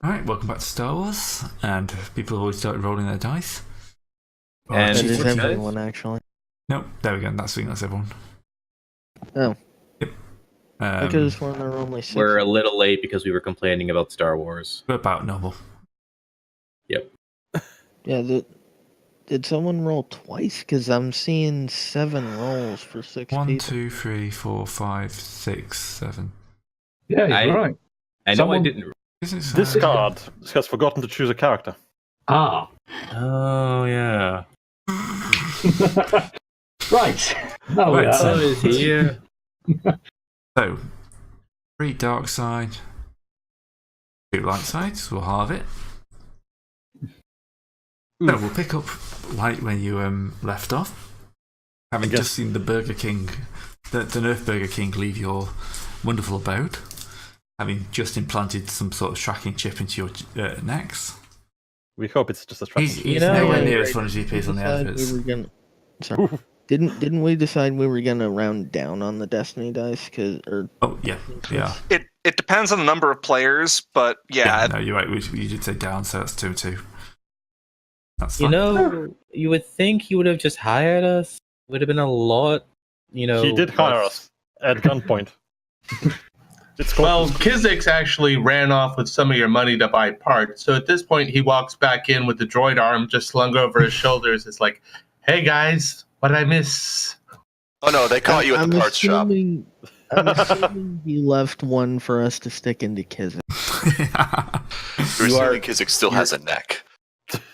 Alright, welcome back to Star Wars, and people have always started rolling their dice. And It is is everyone, everyone, actually. Nope, there we go, that's everyone. Oh. Yep. I could have sworn there were only 6. We're a little late because we were complaining about Star Wars. We're about normal. Yep. Yeah, did someone roll twice? Because I'm seeing 7 rolls for 6 1, people. 2, 3, 4, 5, 6, 7. Yeah, you're right. I know I didn't. This card has forgotten to choose a character. Ah. Oh, yeah. Right. Oh, Right, yeah. so- is here. So, 3 dark side, 2 light sides, we'll halve it. So we'll pick up right when you left off. Having just seen the Burger King, the Nerf Burger King leave your wonderful abode. Having just implanted some sort of tracking chip into your necks. We hope it's just a tracking chip. He's nowhere near as fun as he appears on the adverts. Sorry. Didn't we decide we were gonna round down on the Destiny dice? Oh yeah, yeah. It depends on the number of players, but yeah. No, you're right. You did say down, so that's 2 and 2. That's fine. You know, you would think he would have just hired us. Would have been a lot, He did hire us at gunpoint. Well, Kizix actually ran off with some of your money to buy parts. So at this point, he walks back in with the droid arm just slung over his shoulders. It's like, hey guys, what did I miss? Oh no, they caught you at the parts shop. I'm assuming he left one for us to stick into Kizik. You're assuming Kizik still has a neck.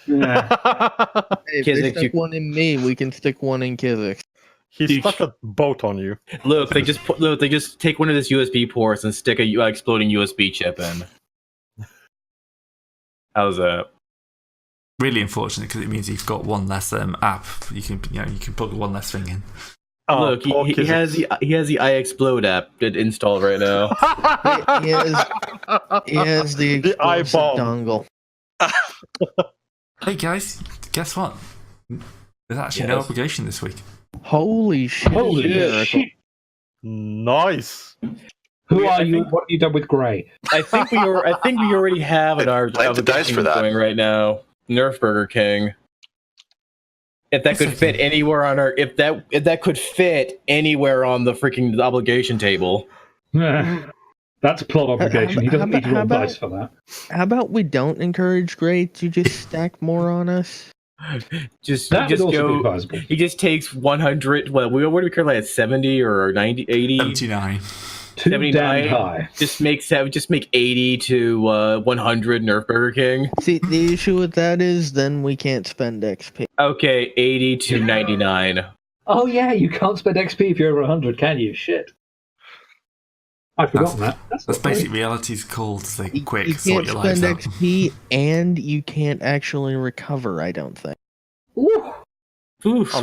Yeah. Hey, if Kizik, they stick one in me, we can stick one in Kizik. He stuck a boat on you. Look, they just take one of his USB ports and stick a exploding USB chip in. How's that? Really unfortunate because it means you've got one less app. You can plug one less thing in. Look, he has the iExplode app installed right now. He has the explosive dongle. Hey guys, guess what? There's actually no obligation this week. Holy shit! Holy miracle. shit. Nice. Who are you? What have you done with Grey? I think we already have in our Plant the dice for that. going right now. Nerf Burger King. If that could fit anywhere on our, if that could fit anywhere on the freaking obligation table. That's plot obligation. He doesn't need to roll dice for that. How about we don't encourage Gray to just stack more on us? That would also be advisable. He just takes 100. Well, what do we currently at 70 or 90, 80? 79. Too 79. damn high. Just make 80 to 100 Nerf Burger King. See, the issue with that is then we can't spend XP. Okay, 80 to 99. Oh yeah, you can't spend XP if you're over 100, can you? Shit. I've forgotten that. That's basic reality's called the quick You sort can't your lives spend out. XP and you can't actually recover, I don't think. Ooh. Oof.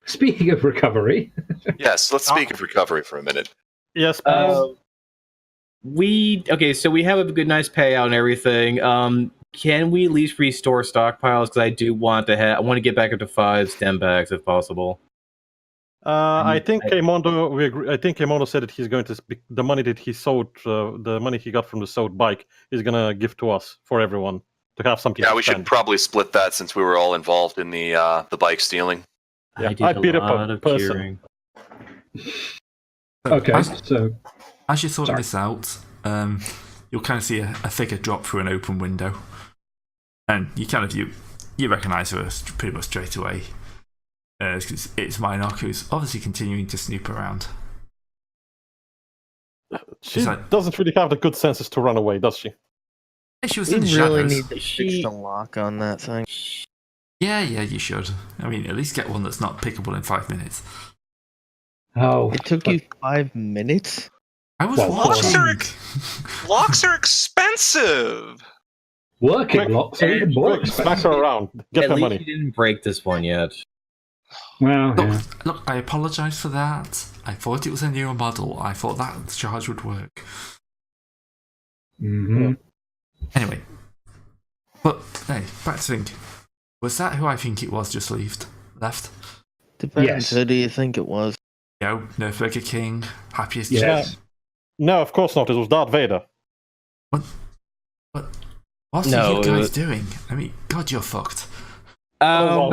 Speaking of recovery. Yes, let's speak of recovery for a minute. Yes, please. So we have a good, nice payout and everything. Can we at least restore stockpiles? Because I do want to I want to get back up to 5 stem bags if possible. I think Kemondo. I think Kemondo said that he's going to the money that he sold, the money he got from the sold bike, he's gonna give to us for everyone to have something. Yeah, to we spend. should probably split that since we were all involved in the bike stealing. Yeah, I did I beat a up a lot of person. cheering. Okay, so As you're sorting this out, you'll kind of see a figure drop through an open window, and you recognise her pretty much straight away. It's Minark, who's obviously continuing to snoop around. She doesn't really have the good senses to run away, does she? Yeah, she was We in the really shadows. need to fix the lock on that thing. Yeah, you should. I mean, at least get one that's not pickable in 5 minutes. It took you 5 minutes? I was Well, watching. Locks are expensive. working blocks are even more Quick, smack expensive. her around. Get At her least money. he didn't break this one yet. Well, yeah. Look, I apologise for that. I thought it was a newer model. I thought that charge would work. Mm-hmm. Anyway. But, hey, back to think. Was that who I think it was just left? Depends. Yes. Who do you think it was? Yo, Nerf Burger King, happiest Yes. No, of course not. It was Darth Vader. What? What's you guys doing? I mean, God, you're fucked. That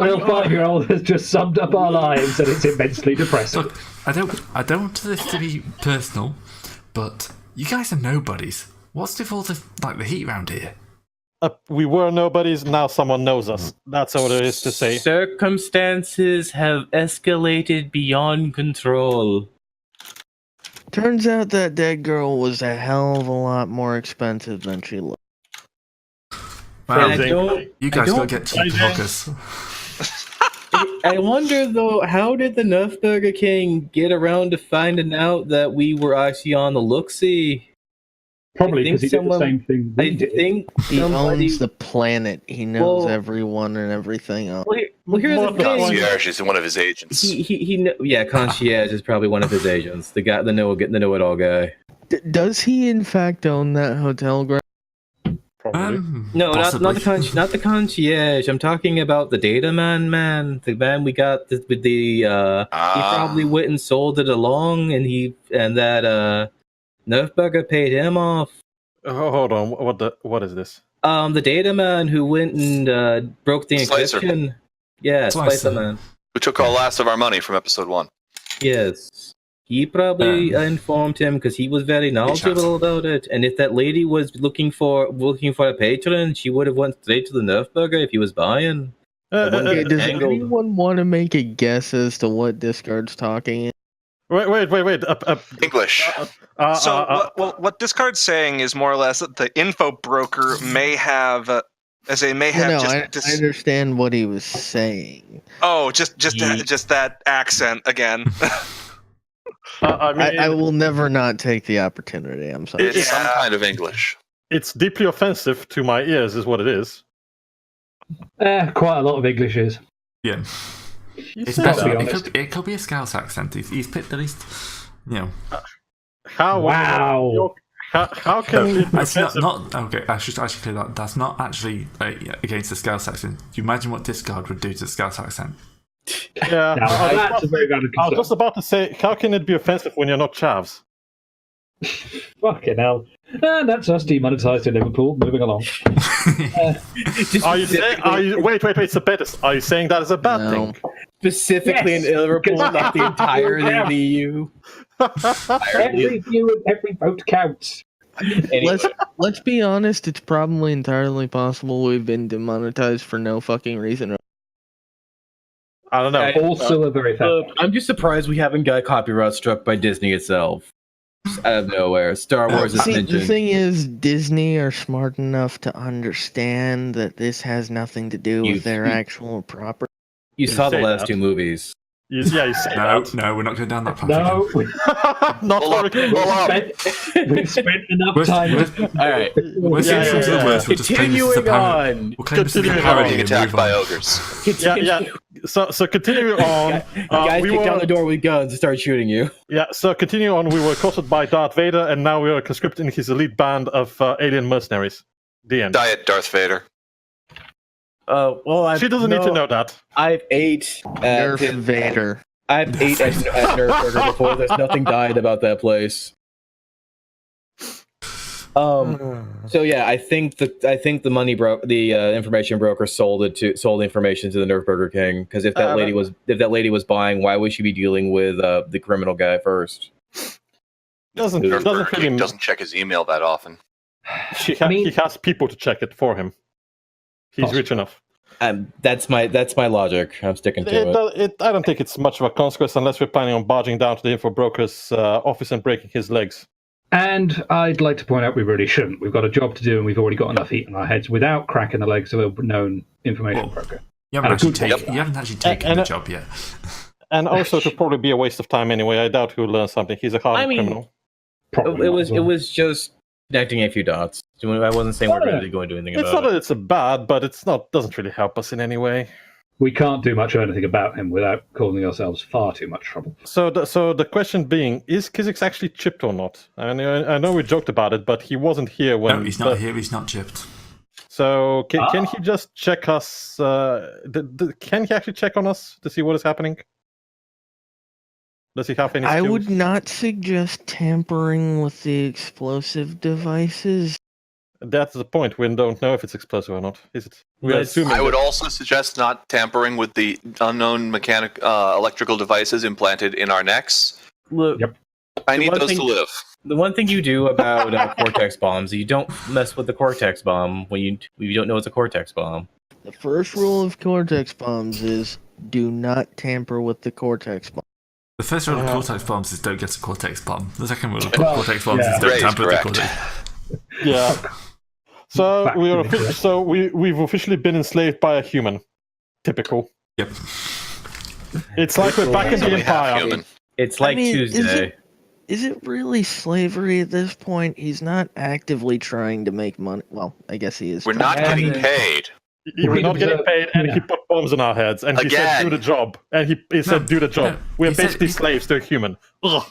little 5-year-old has just summed up our lives, and it's immensely depressing. Look, I don't want this to be personal, but you guys are nobodies. What's with all the heat round here? We were nobodies, now someone knows us. That's all there is to say. Circumstances have escalated beyond control. Turns out that dead girl was a hell of a lot more expensive than she looked. Well, you guys gotta get cheap hookers. I wonder though, how did the Nerfburger King get around to finding out that we were actually on the look-see? Probably because he did the same thing we did. He owns the planet. He knows everyone and everything else. Well, here's the thing. Concierge is one of his agents. Concierge is probably one of his agents. The guy, the know-it-all guy. Does he in fact own that hotel ground? No, not the concierge. I'm talking about the data man. The man we got with the. He probably went and sold it along, and that Nerfburger paid him off. Oh, hold on. What is this? The data man who went and broke the encryption. Yeah, Slicer man. Who took all last of our money from episode 1. Yes. He probably informed him because he was very knowledgeable about it. And if that lady was looking for a patron, she would have went straight to the Nerfburger if he was buying. Does anyone want to make a guess as to what Discard's talking? Wait. English. What Discard's saying is more or less that the info broker may have. I understand what he was saying. Oh, just that accent again. I will never not take the opportunity. I'm sorry. It's some kind of English. It's deeply offensive to my ears, is what it is. Quite a lot of English is. Yeah. It could be a Scouse accent. He's picked at least, How can it be offensive? Okay, I should actually clear that. That's not actually against the Scouse accent. Do you imagine what Discard would do to the Scouse accent? Yeah, I was just about to say, how can it be offensive when you're not chavs? Fucking hell. And that's us demonetised in Liverpool. Moving along. Wait, Sabetis, are you saying that is a bad thing? Specifically in Liverpool, not the entire EU. Every view and every vote counts. Anyway. Let's be honest, it's probably entirely possible we've been demonetized for no fucking reason. I don't know. Also a very fair. I'm just surprised we haven't got copyright struck by Disney itself. Out of nowhere. Star Wars is mentioned. The thing is, Disney are smart enough to understand that this has nothing to do with their actual property. You saw the last two movies. You say that. No, we're not going down that path. No. Not We've spent enough time. All right. We're seeing some worse. Continuing on. Being attacked by ogres. So continuing on. Guys kicked down the door with guns and started shooting you. Yeah, so continuing on, we were accosted by Darth Vader, and now we are conscripted in his elite band of alien mercenaries. The end. Diet Darth Vader. She doesn't need to know that. I've ate at Nerf Vader. I've ate at Nerfburger before. There's nothing died about that place. So yeah, I think the money information broker sold the information to the Nerfburger King, because if that lady was buying, why would she be dealing with the criminal guy first? Nerfburger King doesn't check his email that often. He has people to check it for him. He's rich enough. That's my logic. I'm sticking to it. I don't think it's much of a consequence unless we're planning on barging down to the info broker's office and breaking his legs. And I'd like to point out we really shouldn't. We've got a job to do, and we've already got enough heat in our heads without cracking the legs of a known information broker. You haven't actually taken the job yet. And also, to probably be a waste of time anyway. I doubt he'll learn something. He's a hard criminal. It was just connecting a few dots. I wasn't saying we're really going to do anything about it. It's not that it's a bad, but it's not doesn't really help us in any way. We can't do much of anything about him without causing ourselves far too much trouble. So the question being, is Kizix actually chipped or not? I know we joked about it, but he wasn't here when... No, he's not here. He's not chipped. So can he just check us? Can he actually check on us to see what is happening? Does he have any I skills? would not suggest tampering with the explosive devices. That's the point. We don't know if it's explosive or not. Is it? We are Let's- assuming. I would that- also suggest not tampering with the unknown electrical devices implanted in our necks. Look, Yep. I The need one those thing- to live. the one thing you do about cortex bombs, you don't mess with the cortex bomb when you don't know it's a cortex bomb. The first rule of cortex bombs is do not tamper with the cortex bomb. The first rule of cortex bombs is don't get a cortex bomb. The second rule of Well, cortex bombs yeah. is don't Ray is tamper with the correct. cortex. Yeah. So Back we to are. the correct. So we've officially been enslaved by a human. Typical. Yep. It's like we're back in the Only half Empire. human. It's like Tuesday. Is it really slavery at this point? He's not actively trying to make money. Well, I guess he is. We're not trying. getting paid. We're not getting paid, and he Yeah. put bombs in our heads, and he said, Again. "Do the job." And he said, "Do the job." no, We're he said- basically he- slaves to a human. Ugh.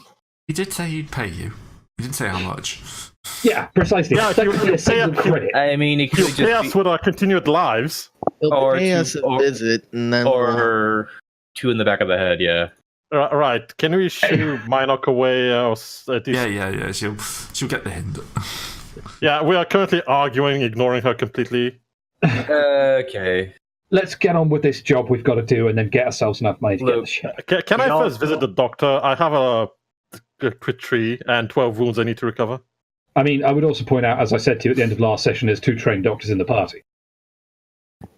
He did say he'd pay you. He didn't say how much. Yeah, precisely. Yeah, That you- could be you a single pay- credit. I mean, it You could pay just us be, with our continued lives. He'll or pay two- us a or- visit, and then or two in the back of the head. Yeah. Right? Can we shoo Minoc away? Yeah. She'll get the hint. Yeah, we are currently arguing, ignoring her completely. Okay. Let's get on with this job we've got to do and then get ourselves enough money to get Look, the ship. Can I We all- first visit the doctor? I have a crit tree and 12 wounds I need to recover. I mean, I would also point out, as I said to you at the end of last session, there's 2 trained doctors in the party.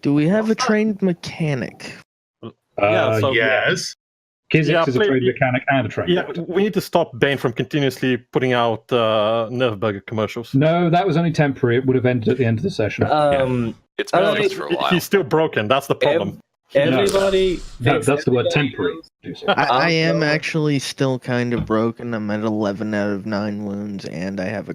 do we have a trained mechanic? Yeah, so- Yes. Kizix Yeah, is a play- trained mechanic and a trained Yeah, doctor. we need to stop Bane from continuously putting out Nerve commercials. No, that was only temporary. It would have ended at the end of the session. It's been Uh, like this for a while. He's still broken. That's the problem. Everybody. No, that's the word everybody temporary. knows- Do so. I am so- actually still kind of broken. I'm at 11 out of 9 wounds, and I have a.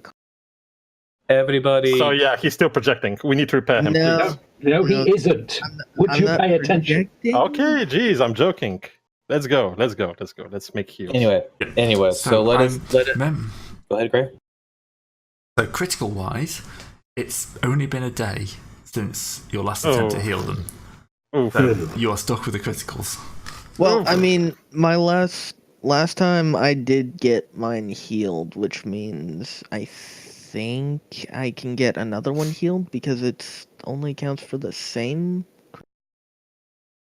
Everybody. So yeah, he's still projecting. We need to repair him. No, No, he No, isn't. Would I'm you not pay attention? projecting. Okay, geez, I'm joking. Let's go. Let's make heals. Anyway, so let us let it. Mem- Go ahead, Gray. So critical wise, it's only been a day since your last attempt to heal them. Oof. So you are stuck with the criticals. Well, I mean, my last time I did get mine healed, which means I think I can get another one healed because it's only counts for the same.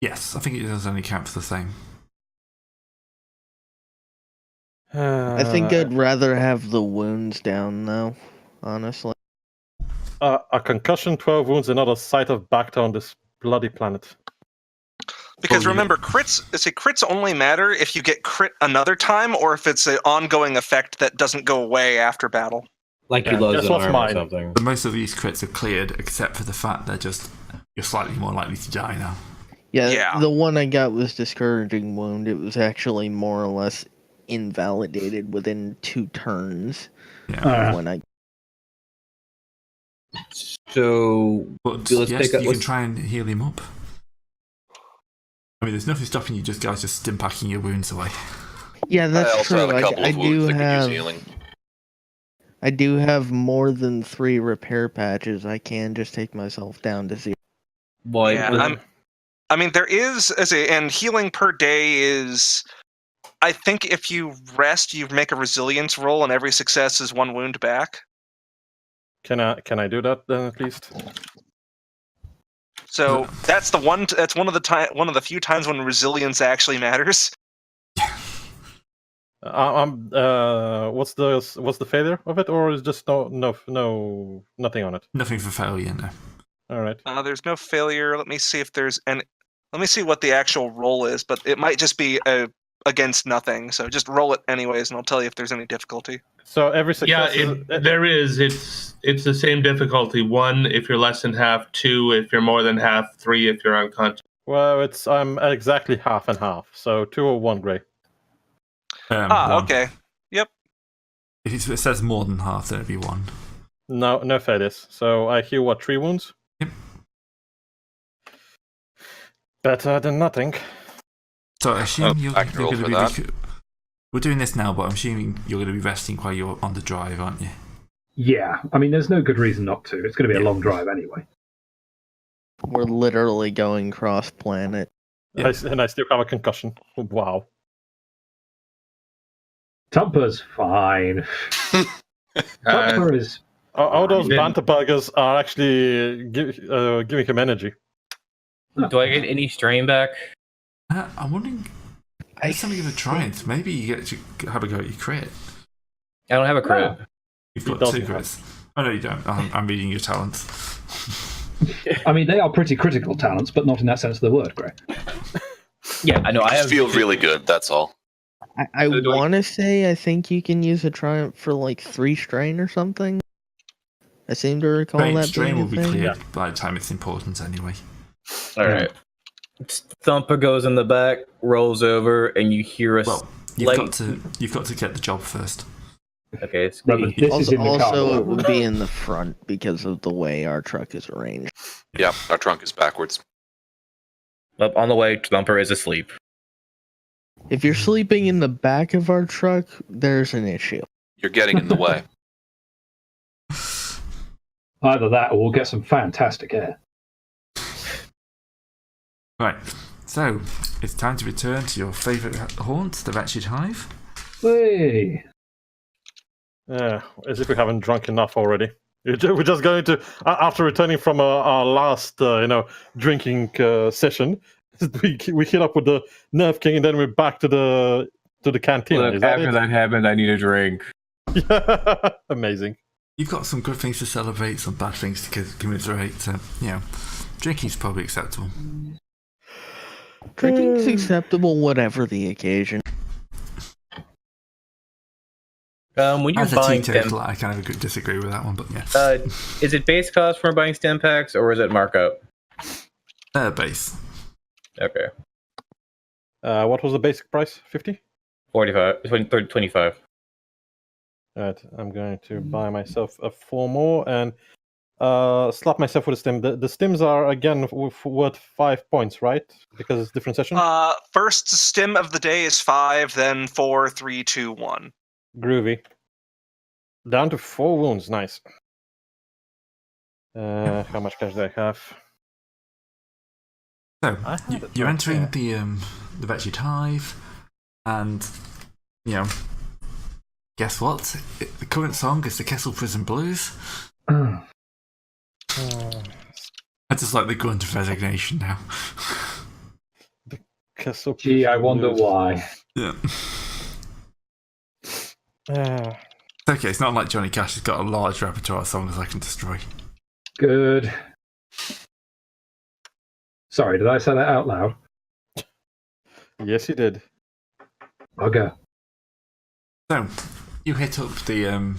Yes, I think it does only count for the same. I think I'd rather have the wounds down though, honestly. A concussion, 12 wounds, and not a sight of Bacta on this bloody planet. Because Oh, yeah. remember, crits only matter if you get crit another time, or if it's an ongoing effect that doesn't go away after battle. Like Yeah, you lose guess an what's arm mine? or something. But most of these crits are cleared, except for the fact you're slightly more likely to die now. Yeah. The one I got was discouraging wound. It was actually more or less invalidated within 2 turns Yeah. when I. So But let's yes, take a- you can let's- try and heal him up. I mean, there's nothing stopping you guys just stim packing your wounds away. Yeah, I that's also true. have a couple I of wounds do that could have. use healing. I do have more than 3 repair patches. I can just take myself down to 0. Well, Yeah, I mean, there is and healing per day is. I think if you rest, you make a resilience roll, and every success is 1 wound back. Can I do that then at least? So that's one of the few times when resilience actually matters. What's the failure of it, or is just nothing on it? Nothing for failure, no. All right. There's no failure. Let me see if there's any. Let me see what the actual roll is, but it might just be against nothing. So just roll it anyways, and I'll tell you if there's any difficulty. So every Yeah, success. there is. It's the same difficulty. 1 if you're less than half. 2 if you're more than half. 3 if you're unconscious. Well, I'm exactly half and half. So 2 or 1, Gray. One. Okay. If it says more than half, then it'd be 1. No failures. So I heal 3 wounds. Yep. Better than nothing. So I assume you're I can roll going to for be. that. We're doing this now, but I'm assuming you're going to be resting while you're on the drive, aren't you? Yeah, I mean, there's no good reason not to. It's going to be a long drive anyway. We're literally going cross planet. Yeah. And I still have a concussion. Wow. Tumper's fine. Tumper is. All those banter buggers are actually giving him energy. Do I get any strain back? I'm wondering. Let's something give a try. Maybe you get to have a go at your crit. I don't have a crit. You've got 2 crits. Oh no, you don't. I'm reading your talents. I mean, they are pretty critical talents, but not in that sense of the word, Greg. Yeah, I know. I feel really good. That's all. I want to say I think you can use a triumph for like 3 strain or something. I seem to recall that strain being will be a thing. cleared by the time it's important anyway. All right. Thumper goes in the back, rolls over, and you hear a you've got to get the job first. Okay, it's also it would be in the front because of the way our truck is arranged. Yeah, our trunk is backwards. Up on the way, Thumper is asleep. If you're sleeping in the back of our truck, there's an issue. You're getting in the way. Either that, or we'll get some fantastic air. Right, so it's time to return to your favourite haunt, the Wretched Hive. Hey. As if we haven't drunk enough already. We're just going to, after returning from our last, drinking session, we hit up with the Nerf King, and then we're back to the canteen. Look, after that happened, I need a drink. Yeah, amazing. You've got some good things to celebrate, some bad things to commiserate. So, drinking's probably acceptable. Drinking's acceptable, whatever the occasion. When you're buying stem, I kind of disagree with that one, but yeah. Is it base cost for buying stem packs, or is it markup? Base. Okay. What was the basic price? 50? 45, 25. Alright, I'm going to buy myself 4 more and slap myself with a stim. The stims are, again, worth 5 points, right? Because it's different session? First stim of the day is 5, then 4, 3, 2, 1. Groovy. Down to 4 wounds, nice. How much cash do I have? So, you're entering the Wretched Hive, and, guess what? The current song is the Kessel Prison Blues. I just like the grunt of resignation now. The Kessel Gee, Prison I wonder Blues. why. Yeah. Okay, it's not like Johnny Cash has got a large repertoire of songs I can destroy. Good. Sorry, did I say that out loud? Yes, you did. Okay. So, you hit up the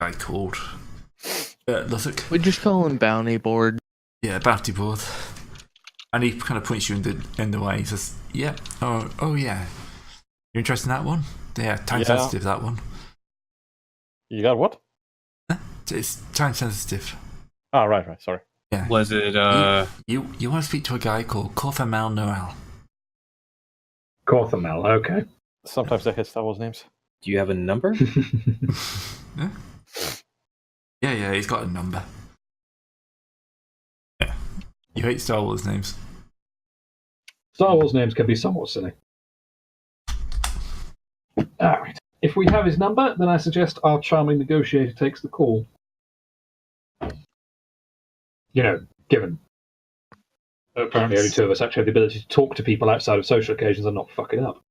guy called Lussock. We just call him Bounty Board. Yeah, Bounty Board. And he kind of points you in the way. He says, "Yeah, oh yeah. You're interested in that one? Yeah, time sensitive, that one." You got what? It's time sensitive. Oh, right, sorry. Yeah. Was it, You want to speak to a guy called Corthamel Noel. Corthamel, okay. Sometimes they hit Star Wars names. do you have a number? Yeah, he's got a number. Yeah. You hate Star Wars names. Star Wars names can be somewhat silly. Alright. If we have his number, then I suggest our charming negotiator takes the call. Given apparently only 2 of us actually have the ability to talk to people outside of social occasions and not fuck it up.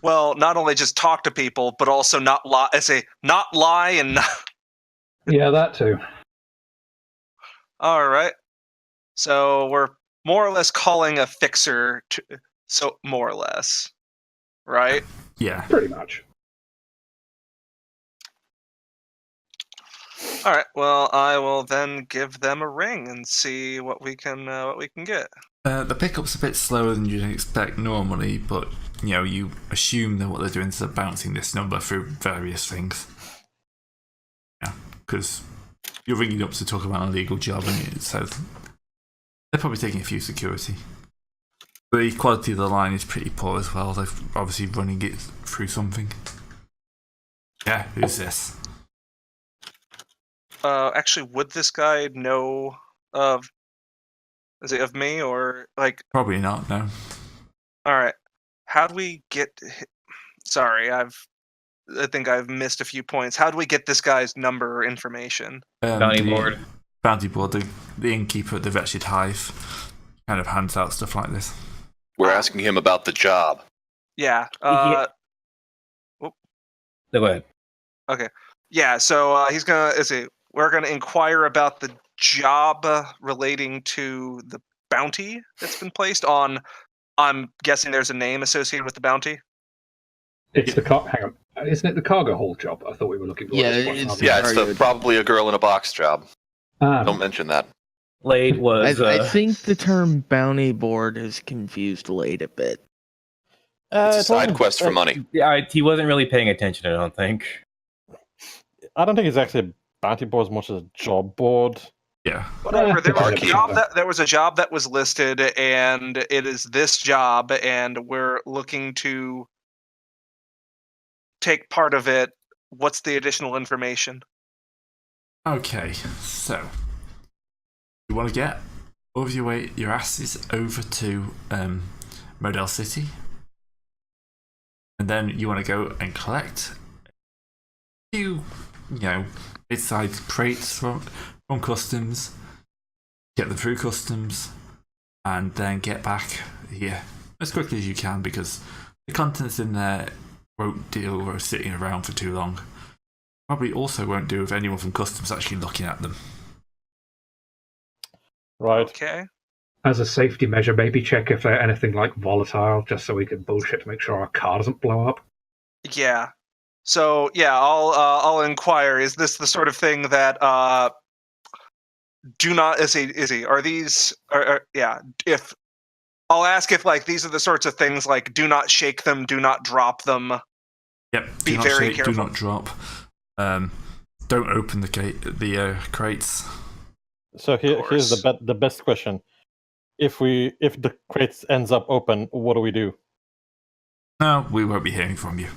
Well, not only just talk to people, but also not lie. Not lie and not... Yeah, that too. All right. So we're more or less calling a fixer. So more or less, right? Yeah. Pretty much. All right. Well, I will then give them a ring and see what we can get. The pickup's a bit slower than you'd expect normally, but you assume that what they're doing is they're bouncing this number through various things. Yeah, because you're ringing up to talk about an illegal job, and so they're probably taking a few security. The quality of the line is pretty poor as well. They're obviously running it through something. Yeah, who's this? Actually, would this guy know of? Is it of me or like? Probably not. No. All right. how do we get? Sorry, I think I've missed a few points. How do we get this guy's number or information? Bounty board. Bounty board. The innkeeper at the Wretched Hive kind of hands out stuff like this. We're asking him about the job. Yeah. No, go ahead. Okay. Yeah. So he's gonna. We're gonna inquire about the job relating to the bounty that's been placed on. I'm guessing there's a name associated with the bounty. It's the hang on. Isn't it the cargo hold job? I thought we were looking for. Yeah, It's probably a girl in a box job. Don't mention that. Lade was. I think the term bounty board has confused Lade a bit. It's a side quest for money. Yeah, he wasn't really paying attention, I don't think. I don't think it's actually a bounty board as much as a job board. Yeah. Whatever. There was a job that was listed, and it is this job, and we're looking to take part of it. What's the additional information? Okay, so you want to get all of your asses over to Model City, and then you want to go and collect a few, mid-sized crates from customs, get them through customs, and then get back here as quickly as you can, because the contents in there won't deal with sitting around for too long. Probably also won't do with anyone from customs actually looking at them. Right. Okay. As a safety measure, maybe check if they're anything like volatile, just so we can bullshit to make sure our car doesn't blow up. Yeah. So I'll inquire. Is this the sort of thing that do not are these if I'll ask if these are the sorts of things like do not shake them, do not drop them. Yep. Be very careful. Do not drop. Don't open the crates. So here's the best question: if the crates ends up open, what do we do? No, we won't be hearing from you.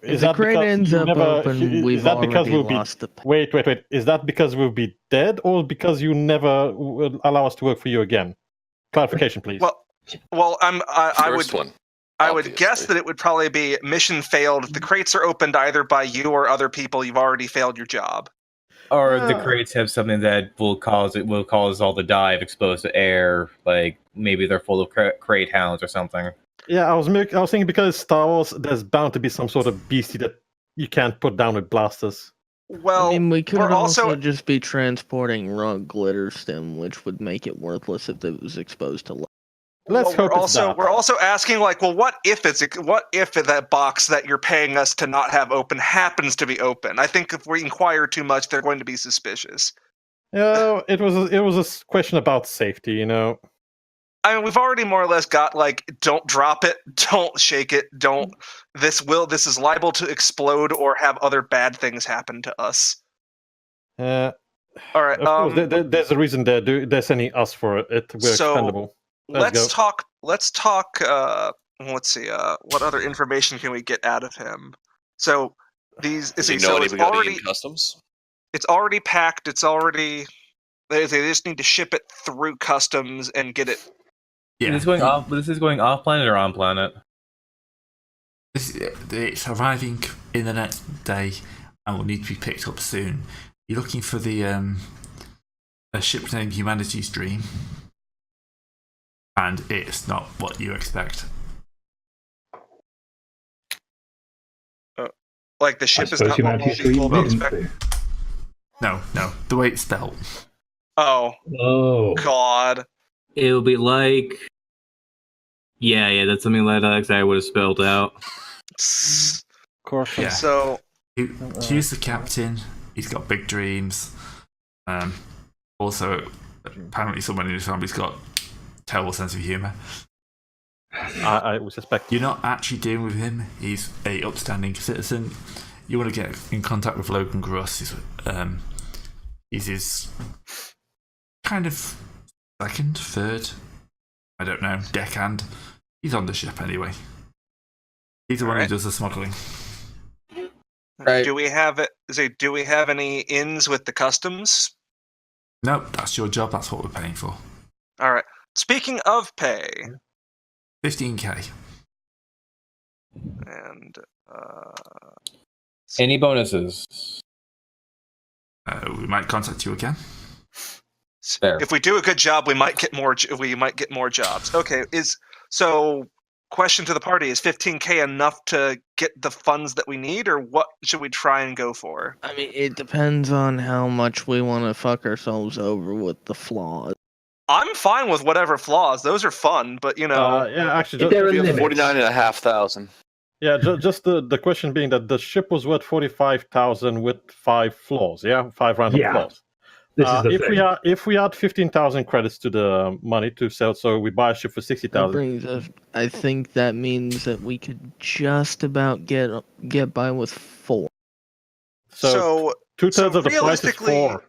If the crate ends up open, we've already lost the... Wait. Is that because we'll be dead, or because you never will allow us to work for you again? Clarification, please. Well, I would guess that it would probably be mission failed if the crates are opened either by you or other people. You've already failed your job. Or the crates have something that will cause all the dye exposed to air, like maybe they're full of crate hounds or something. Yeah, I was thinking because Star Wars, there's bound to be some sort of beastie that you can't put down with blasters. Well, I mean, we could also just be transporting raw glitter stem, which would make it worthless if it was exposed to light. Let's hope it's that. We're also asking, what if that box that you're paying us to not have open happens to be open? I think if we inquire too much, they're going to be suspicious. Yeah, it was a question about safety, I mean, we've already more or less got don't drop it, don't shake it, this is liable to explode or have other bad things happen to us. All right. Of course, there's a reason they're sending us for it. We're expendable. Let's talk. Let's see. What other information can we get out of him? So these Does he know anybody in customs? It's already packed. It's already. They just need to ship it through customs and get it. Yeah. This is going off planet or on planet? It's arriving in the next day and will need to be picked up soon. You're looking for the a ship named Humanity's Dream, and it's not what you expect. Like the ship is not what most people expect. No, the way it's spelled. Oh, God. It would be like... Yeah, that's something that I would have spelled out. Of course. Yeah. So... He's the captain. He's got big dreams. Also, apparently someone in his family's got a terrible sense of humour. I would suspect. You're not actually dealing with him. He's a upstanding citizen. You want to get in contact with Logan Gruss. He's his kind of second, third, I don't know, deckhand. He's on the ship anyway. He's the one who does the smuggling. Right. Do we have any ins with the customs? No, that's your job. That's what we're paying for. All right. Speaking of pay, 15k. And Any bonuses? We might contact you again. Fair. if we do a good job, we might get more. We might get more jobs. Okay. So? Question to the party: is 15k enough to get the funds that we need, or what should we try and go for? I mean, it depends on how much we want to fuck ourselves over with the flaws. I'm fine with whatever flaws; those are fun. But yeah, actually, There are just, limits. 49,500. yeah, just the question being that the ship was worth 45,000 with 5 flaws. Yeah, 5 random flaws. This is the thing. If we add 15,000 credits to the money to sell, so we buy a ship for 60,000. I think that means that we could just about get by with 4. So 2/3 of the price is 4.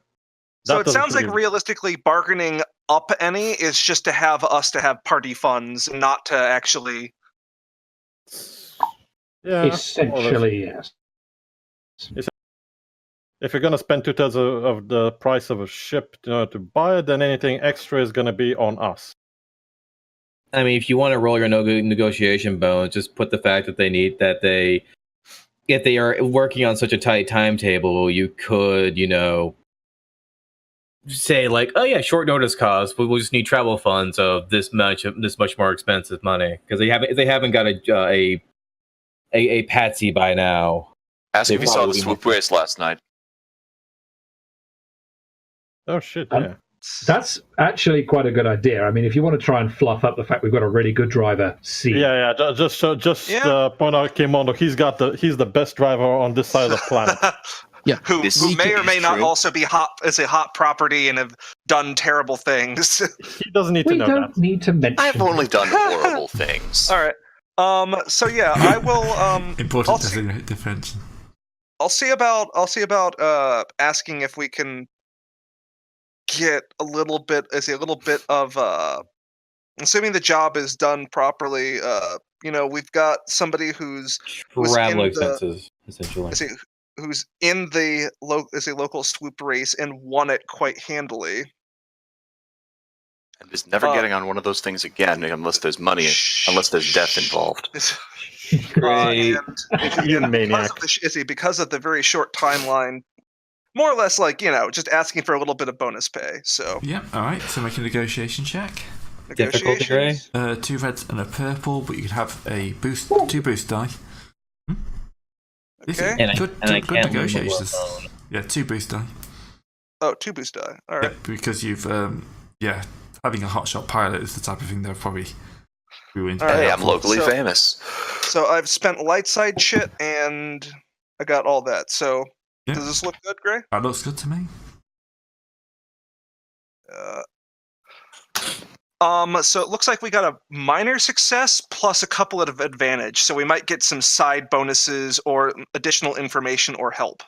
So it sounds like realistically bargaining up any is just to have party funds, not to actually. Yeah, essentially, yes. If you're going to spend 2/3 of the price of a ship to buy it, then anything extra is going to be on us. I mean, if you want to roll your negotiation bonus, just put the fact that if they are working on such a tight timetable, you could, say like, oh yeah, short notice costs, but we'll just need travel funds of this much more expensive money because they haven't got a patsy by now. Ask if you saw the swoop race last night. Oh shit! Yeah. That's actually quite a good idea. I mean, if you want to try and fluff up the fact we've got a really good driver, Yeah. Just point out Kimono. He's the best driver on this side of the planet. Yeah, who may or may not also be hot property and have done terrible things. He doesn't need to know that. We don't need to mention. I've only done horrible things. All right. So yeah, I will. Important defense. I'll see about asking if we can get a little bit of assuming the job is done properly. We've got somebody who's travel expenses essentially. Who's in the local swoop race and won it quite handily. And is never getting on one of those things again unless there's money, unless there's death involved. You maniac. Because of the very short timeline, more or less like, just asking for a little bit of bonus pay. So yeah, alright, so make a negotiation check. Difficulty grade? 2 reds and a purple, but you could have a boost, 2 boost die. Okay. Good negotiations. Yeah, 2 boost die. Oh, 2 boost die. All right. Yeah, because you've having a hotshot pilot is the type of thing they'll probably ruin. Hey, I'm locally famous. So I've spent light side shit and I got all that. So does this look good, Gray? That looks good to me. So it looks like we got a minor success plus a couple of advantage. So we might get some side bonuses or additional information or help.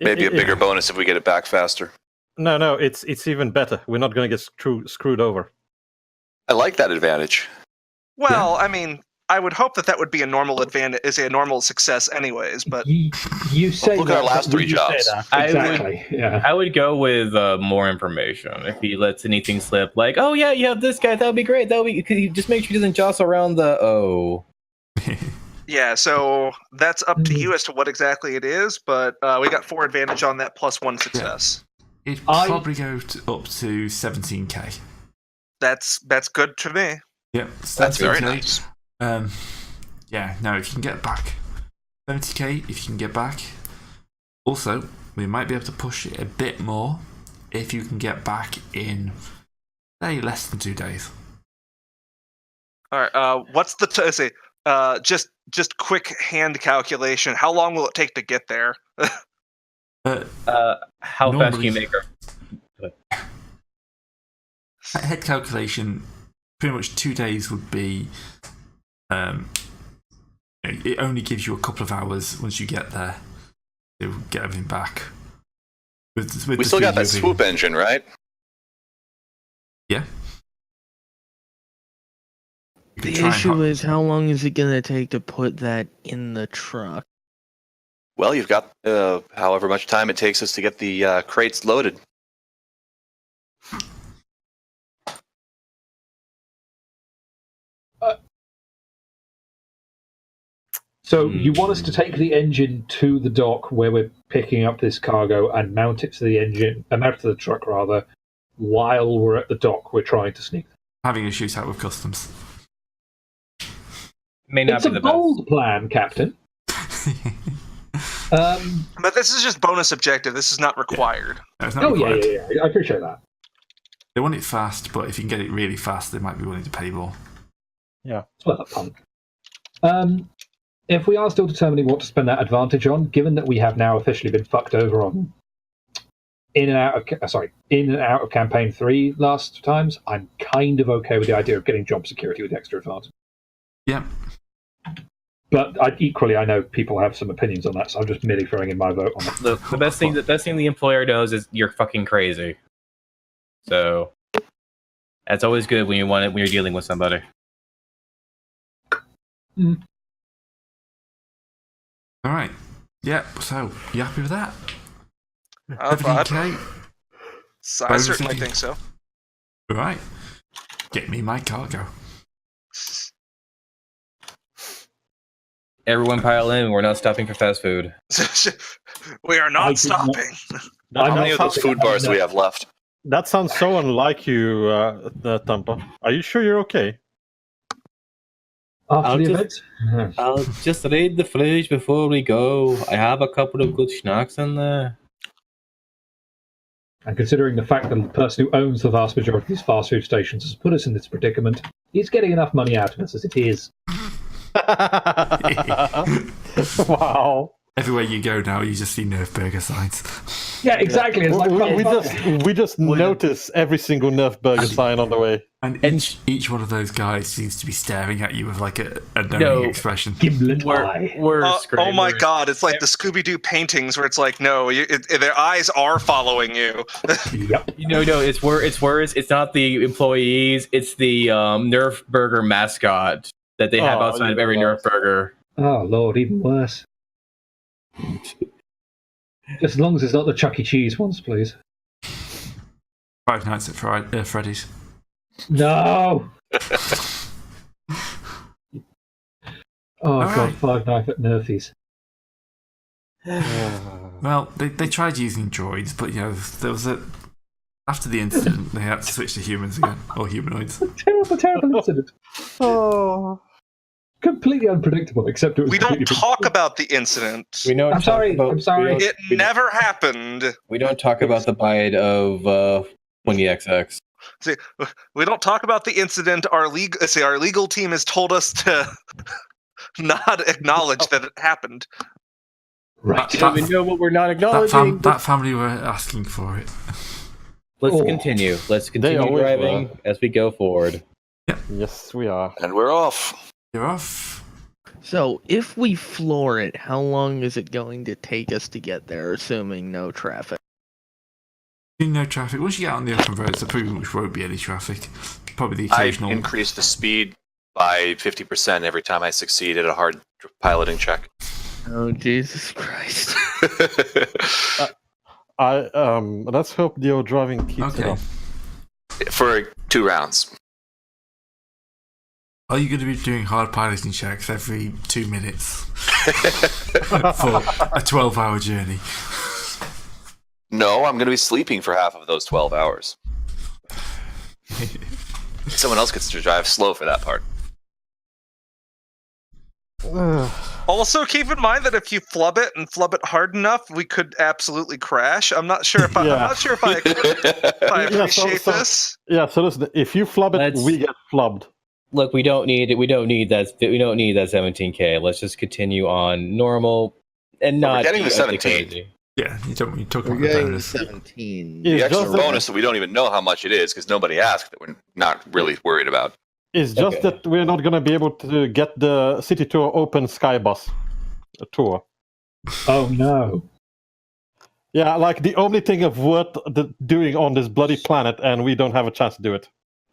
Maybe a bigger bonus if we get it back faster. No, it's even better. We're not going to get screwed over. I like that advantage. Well, I mean, I would hope that would be a normal advantage, is a normal success, anyways. But you say look at our last 3 jobs. Exactly. I would go with more information. If he lets anything slip, like, oh yeah, you have this guy, that would be great. Could you just make sure he doesn't jostle around the Yeah, so that's up to you as to what exactly it is. But we got 4 advantage on that plus 1 success. Yeah. It'd probably go up to 17k. That's good to me. Yep, that's very nice. If you can get back 70k, if you can get back. Also, we might be able to push it a bit more if you can get back in, say, less than 2 days. All right. What's the just quick hand calculation? How long will it take to get there? How fast can you make her? Head calculation, pretty much 2 days would be. It only gives you a couple of hours once you get there to get everything back. We still got that swoop engine, right? Yeah. The issue is, how long is it going to take to put that in the truck? Well, you've got however much time it takes us to get the crates loaded. So you want us to take the engine to the dock where we're picking up this cargo and mount it to the engine, mount it to the truck rather, while we're at the dock. We're trying to sneak. Having a shootout with customs. May not It's be a the bold plan, Captain. But this is just bonus objective. This is not required. No, it's not Oh required. yeah. I appreciate that. They want it fast, but if you can get it really fast, they might be willing to pay more. Yeah. It's worth a punt. If we are still determining what to spend that advantage on, given that we have now officially been fucked over on in and out of campaign 3 last times, I'm kind of okay with the idea of getting job security with extra advantage. Yeah. But I know people have some opinions on that, so I'm just merely throwing in my vote on it. Look, the best thing the employer knows is you're fucking crazy. So that's always good when you're dealing with somebody. All right. Yeah. So you happy with that? I Bonus certainly engine. think so. All right. Get me my cargo. Everyone pile in. We're not stopping for fast food. We are I not did stopping. How many of those food bars do we have left? That sounds so unlike you, Tampa. Are you sure you're okay? After the event? I'll just raid the fridge before we go. I have a couple of good snacks in there. And considering the fact that the person who owns the vast majority of these fast food stations has put us in this predicament, he's getting enough money out of us as it is. Wow. Everywhere you go now, you just see Nerf Burger signs. Yeah, exactly. It's like, we just notice every single Nerf burger sign on the way. And each one of those guys seems to be staring at you with like a knowing expression. Gimlet eye. Oh my god, it's like the Scooby-Doo paintings where it's like, no, their eyes are following you. Yep. No, it's worse. It's not the employees. It's the Nerf Burger mascot that they have outside of every Nerf Burger. Oh, Lord, even worse. Just as long as it's not the Chuck E. Cheese ones, please. Five Nights at Freddy's. No! Oh, All God, right. Five Nights at Nerfies. Well, they tried using droids, but there was after the incident, they had to switch to humans again, or humanoids. Terrible incident. Oh. Completely unpredictable, except it was. We don't talk about the incident. I'm sorry. It never happened. We don't talk about the bite of 20XX. See, we don't talk about the incident. Our legal team has told us to not acknowledge that it happened. Right. We know what we're not acknowledging. That family were asking for it. Let's continue. Let's continue driving as we go forward. Yes, we are. And we're off. You're off. So, if we floor it, how long is it going to take us to get there, assuming no traffic? No traffic. Once you get on the open roads, there pretty much won't be any traffic. Probably the occasional. I increase the speed by 50% every time I succeed at a hard piloting check. Oh, Jesus Christ. Let's hope the driving keeps it up. For 2 rounds. Are you going to be doing hard piloting checks every 2 minutes for a 12-hour journey? No, I'm going to be sleeping for half of those 12 hours. Someone else gets to drive slow for that part. Also, keep in mind that if you flub it hard enough, we could absolutely crash. I'm not sure if I appreciate this. Yeah. So listen, if you flub it, we get flubbed. Look, we don't need it. We don't need that 17K. Let's just continue on normal and not getting the 17. Crazy. Yeah, you talk about We're the getting bonus. 17. The extra bonus that we don't even know how much it is because nobody asked that we're not really worried about. It's just that we're not going to be able to get the city tour open sky bus tour. Oh no. Yeah, like the only thing of worth doing on this bloody planet, and we don't have a chance to do it.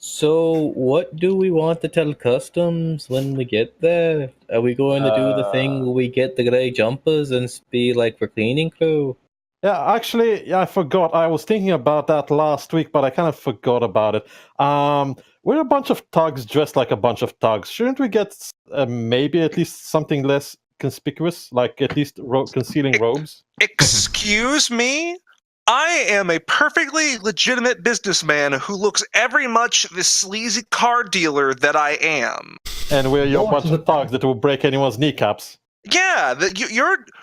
So, what do we want to tell customs when we get there? Are we going to do the thing where we get the grey jumpers and be like for cleaning crew? Yeah, actually, I forgot. I was thinking about that last week, but I kind of forgot about it. We're a bunch of thugs dressed like a bunch of thugs. Shouldn't we get maybe at least something less conspicuous, like at least concealing robes? Excuse me? I am a perfectly legitimate businessman who looks every much the sleazy car dealer that I am. And we're your bunch of thugs that will break anyone's kneecaps. Yeah,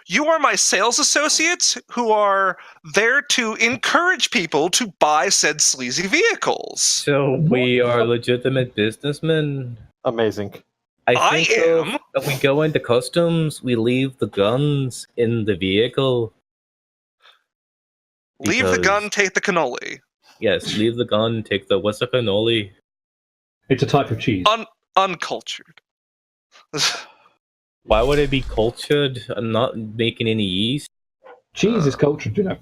you are my sales associates who are there to encourage people to buy said sleazy vehicles. So we are legitimate businessmen. Amazing. I am. If we go into customs, we leave the guns in the vehicle. Leave the gun, take the cannoli. Yes, leave the gun, take the... What's a cannoli? It's a type of cheese. Uncultured. Why would it be cultured? I'm not making any yeast. Cheese is cultured, you know.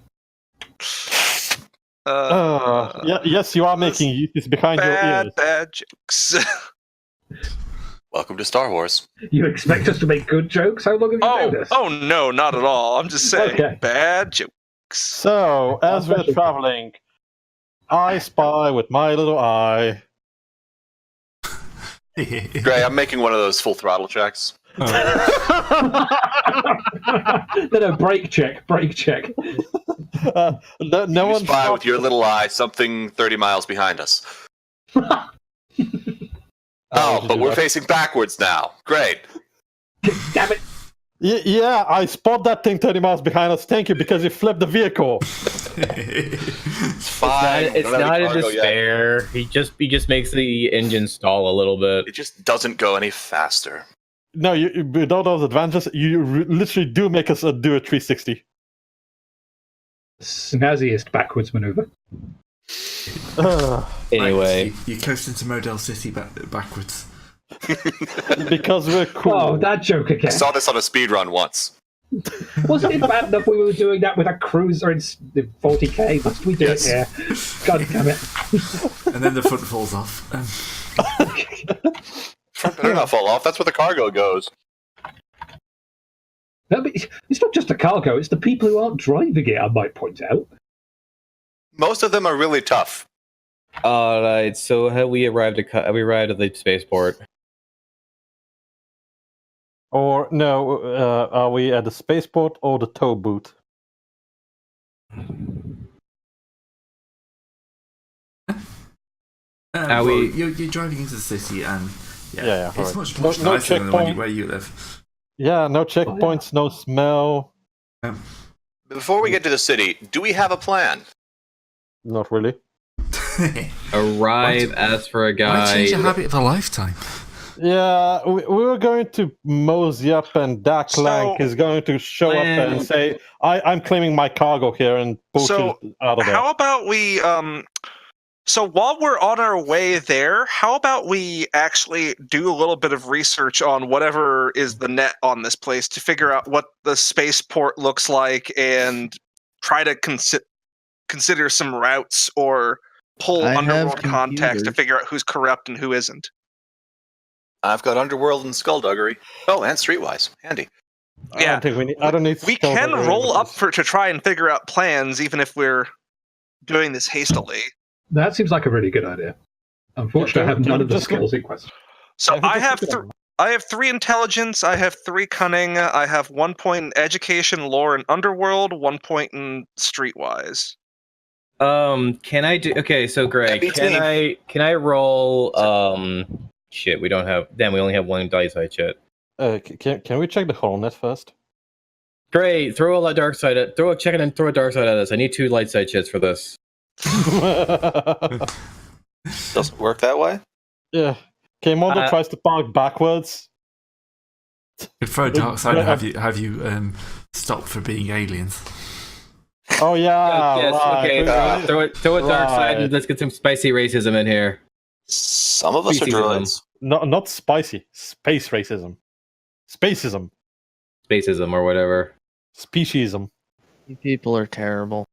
Yes, you are making yeast. It's behind your ears. Bad jokes. Welcome to Star Wars. You expect us to make good jokes? How long have you known this? Oh, no, not at all. I'm just saying, Okay. bad jokes. So, as we're traveling, I spy with my little eye. Gray, I'm making one of those full throttle checks. No, brake check. No You one spy with your little eye something 30 miles behind us. But we're facing backwards now. Great. Damn it. Yeah, I spot that thing 30 miles behind us. Thank you, because you flipped the vehicle. It's fine. It's not a despair. He just makes the engine stall a little bit. It just doesn't go any faster. No, with all those advantages, you literally do make us do a 360. Snazziest backwards maneuver. Anyway. You coast into Model City backwards. Because we're cool. Oh, that joke again. I saw this on a speed run once. Wasn't it bad enough we were doing that with a cruiser in 40k? Must we do it here? God damn it. And then the front falls off. Front better not fall off. That's where the cargo goes. No, but it's not just the cargo, it's the people who aren't driving it, I might point out. Most of them are really tough. Alright, so have we arrived at the spaceport? Or, no, are we at the spaceport or the tow booth? You're driving into the city, and Yeah, it's right. much No nicer than checkpoint. where you live. Yeah, no checkpoints, no smell. Before we get to the city, do we have a plan? Not really. Arrive, ask for a Why guy. change a habit of a lifetime? Yeah, we were going to mosey up, and Dak Lank is going to show up and say, I'm claiming my cargo here, and bullshit out of there. How about we so while we're on our way there, how about we actually do a little bit of research on whatever is the net on this place to figure out what the spaceport looks like and try to consider some routes or pull underworld contacts to figure out who's corrupt and who isn't. I've got Underworld and Skullduggery. Oh, and Streetwise. Handy. Yeah, I don't need we can roll up to try and figure out plans, even if we're doing this hastily. That seems like a really good idea. Unfortunately, I have none of the skills in question. So I have 3 intelligence, I have 3 cunning, I have 1 point in education, lore, and underworld, 1 point in streetwise. Can I do? Okay, so Greg, can I roll? Shit, we don't have. Damn, we only have 1 dice. I shit. Can we check the whole net first? Great, throw a dark side at. Check it and throw a dark side at us. I need 2 light side shits for this. Doesn't work that way? Yeah. Mondo tries to park backwards. For a dark side, have you stopped for being aliens? Oh yeah. Yes. Right. Okay. Throw a dark side and let's get some spicy racism in here. Some of us are droids. Not spicy. Space racism. Spacism. Spacism or whatever. Speciesism. You people are terrible.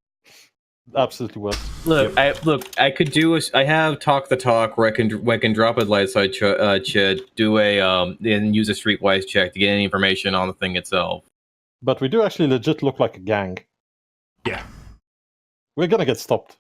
Absolutely worse. Look, I could do. I have talk the talk where I can drop a light side chit, do a and use a streetwise check to get any information on the thing itself. But we do actually legit look like a gang. Yeah. We're gonna get stopped.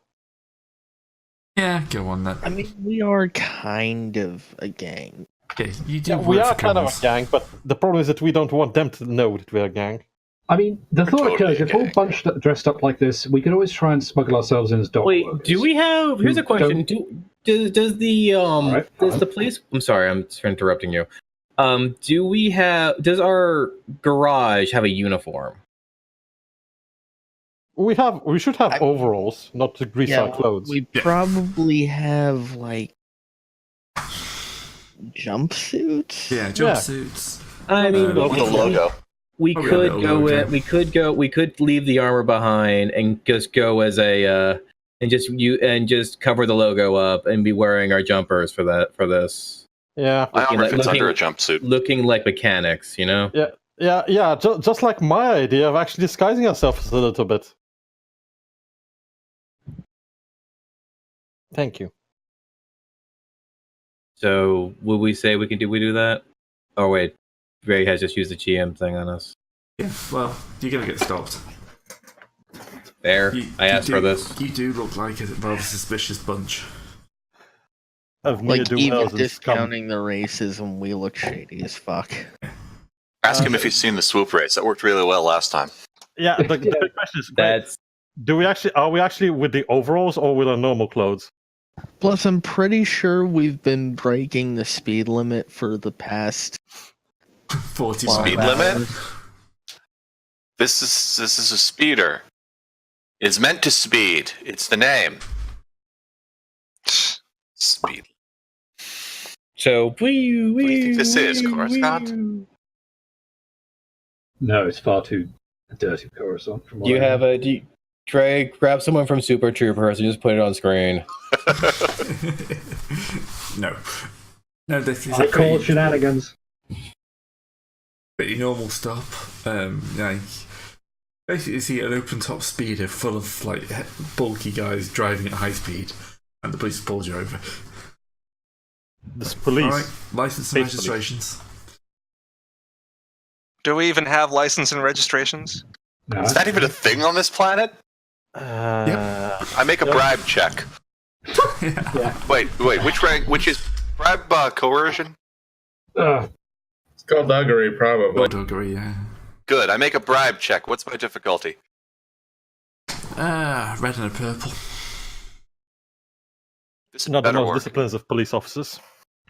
Yeah, go on then. I mean, we are kind of a gang. Okay, you do. Yeah, we are kind of a gang, but the problem is that we don't want them to know that we're a gang. I mean, the thought Totally occurs, if we're all bunched dressed up like this, we could always try and smuggle ourselves in as dog Wait, workers. do we have? Here's a question. Does the police? I'm sorry, I'm interrupting you. Do we have? Does our garage have a uniform? We should have overalls, not to grease our clothes. We probably have like jumpsuits. Yeah, jumpsuits. I mean, with the logo. We could go in. We could leave the armor behind and just go as a and just cover the logo up and be wearing our jumpers for this. Yeah, My armor fits under a jumpsuit. Looking like mechanics, you know. Yeah. Just like my idea of actually disguising ourselves a little bit. Thank you. So, would we say we do that? Oh wait, Ray has just used the GM thing on us. Yeah, well, you're gonna get stopped. There, I asked for this. You do look like a rather suspicious bunch. Of like even discounting the racism, we look shady as fuck. Ask him if he's seen the swoop race. That worked really well last time. Yeah, the big question is, are we actually with the overalls or with our normal clothes? Plus, I'm pretty sure we've been breaking the speed limit for the past 40 speed limit. This is a speeder. It's meant to speed. It's the name. Speed. So, what do you think this is, Coruscant? No, it's far too dirty, Coruscant. Trey, grab someone from Super Troopers and just put it on screen. No, this is I call it shenanigans. Pretty normal stop. Basically, you see an open-top speeder full of like bulky guys driving at high speed, and the police pulled you over. This police. All right, license and registrations. Do we even have license and registrations? No. Is that even a thing on this planet? Yep. I make a bribe check. Yeah. Wait, which rank? Which is bribe coercion? It's called duggery, probably. Duggery, yeah. Good. I make a bribe check. What's my difficulty? Red and a purple. This is Not the better most work. disciplines of police officers.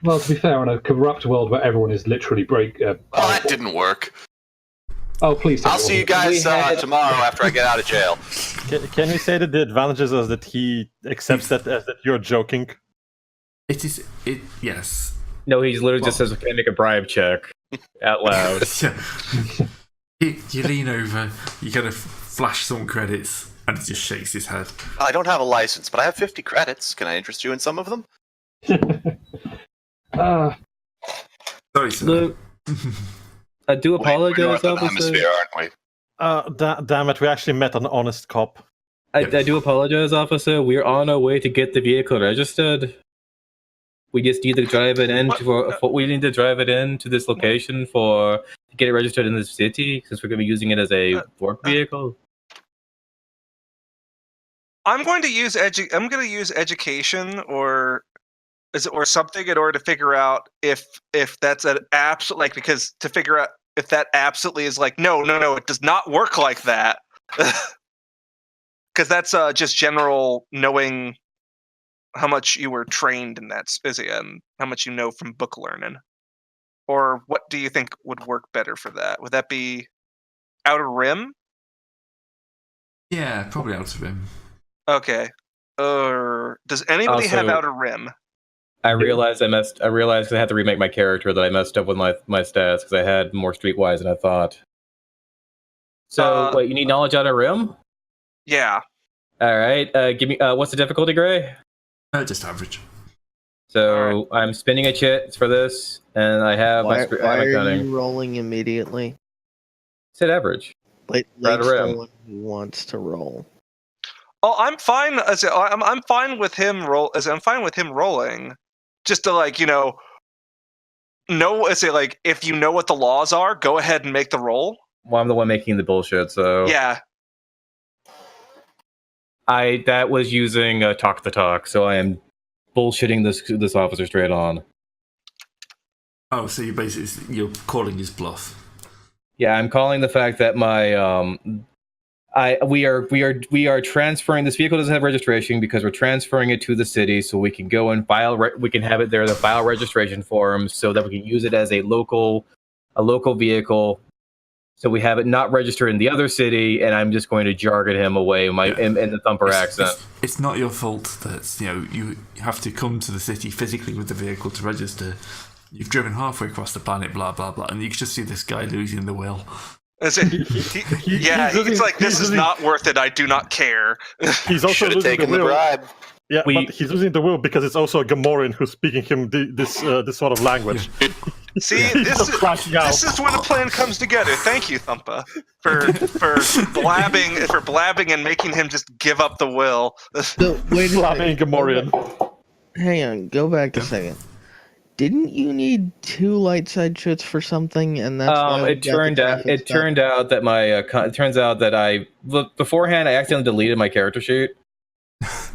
Well, to be fair, in a corrupt world where everyone is literally Oh, that didn't work. Oh, please. I'll see you guys tomorrow after I get out of jail. Can we say that the advantages is that he accepts that as that you're joking? Yes. No, he literally just says, "Can I make a bribe check?" out loud. You lean over, you kind of flash some credits, and he just shakes his head. I don't have a license, but I have 50 credits. Can I interest you in some of them? Sorry, sir. Look, I do apologize, We're north of the officer. hemisphere, aren't we? Damn it, we actually met an honest cop. I do apologize, officer. We're on our way to get the vehicle registered. We just need to drive it in to this location to get it registered in the city, since we're going to be using it as a work vehicle. I'm going to use education or something in order to figure out if that's an absolute, because to figure out if that absolutely is no, it does not work like that. Because that's just general knowing how much you were trained in that spizia and how much you know from book learning. Or what do you think would work better for that? Would that be Outer Rim? Yeah, probably Outer Rim. Okay. Does anybody have Outer Rim? I realized I had to remake my character that I messed up with my stats because I had more streetwise than I thought. So wait, you need knowledge Outer Rim? Yeah. All right. Give me. What's the difficulty, Gray? Just average. So I'm spinning a chit for this, and I have Why are cunning. you rolling immediately? Said average. Someone who wants to roll. Oh, I'm fine. I'm fine with him I'm fine with him rolling, just to know. If you know what the laws are, go ahead and make the roll. Well, I'm the one making the bullshit, so yeah. That was using talk the talk, so I am bullshitting this officer straight on. Oh, so you're calling his bluff. Yeah, I'm calling the fact that we are transferring this vehicle doesn't have registration because we're transferring it to the city so we can go and file. We can have it there, the file registration form, so that we can use it as a local vehicle. So we have it not registered in the other city, and I'm just going to jargon him away in the Thumper accent. It's not your fault that you have to come to the city physically with the vehicle to register. You've driven halfway across the planet, blah blah blah, and you can just see this guy losing the will. He's like, this is not worth it. I do not care. He's also should have taken the bribe. Yeah, but he's losing the will because it's also a Gamorrean who's speaking him this sort of language. Yeah. See, this is when a plan comes together. Thank you, Thumpa, for blabbing and making him just give up the will. So, wait a blabbing Gamorrean. Hang on, go back a second. Didn't you need 2 light side shoots for something? And that's why it turned out that beforehand I accidentally deleted my character sheet.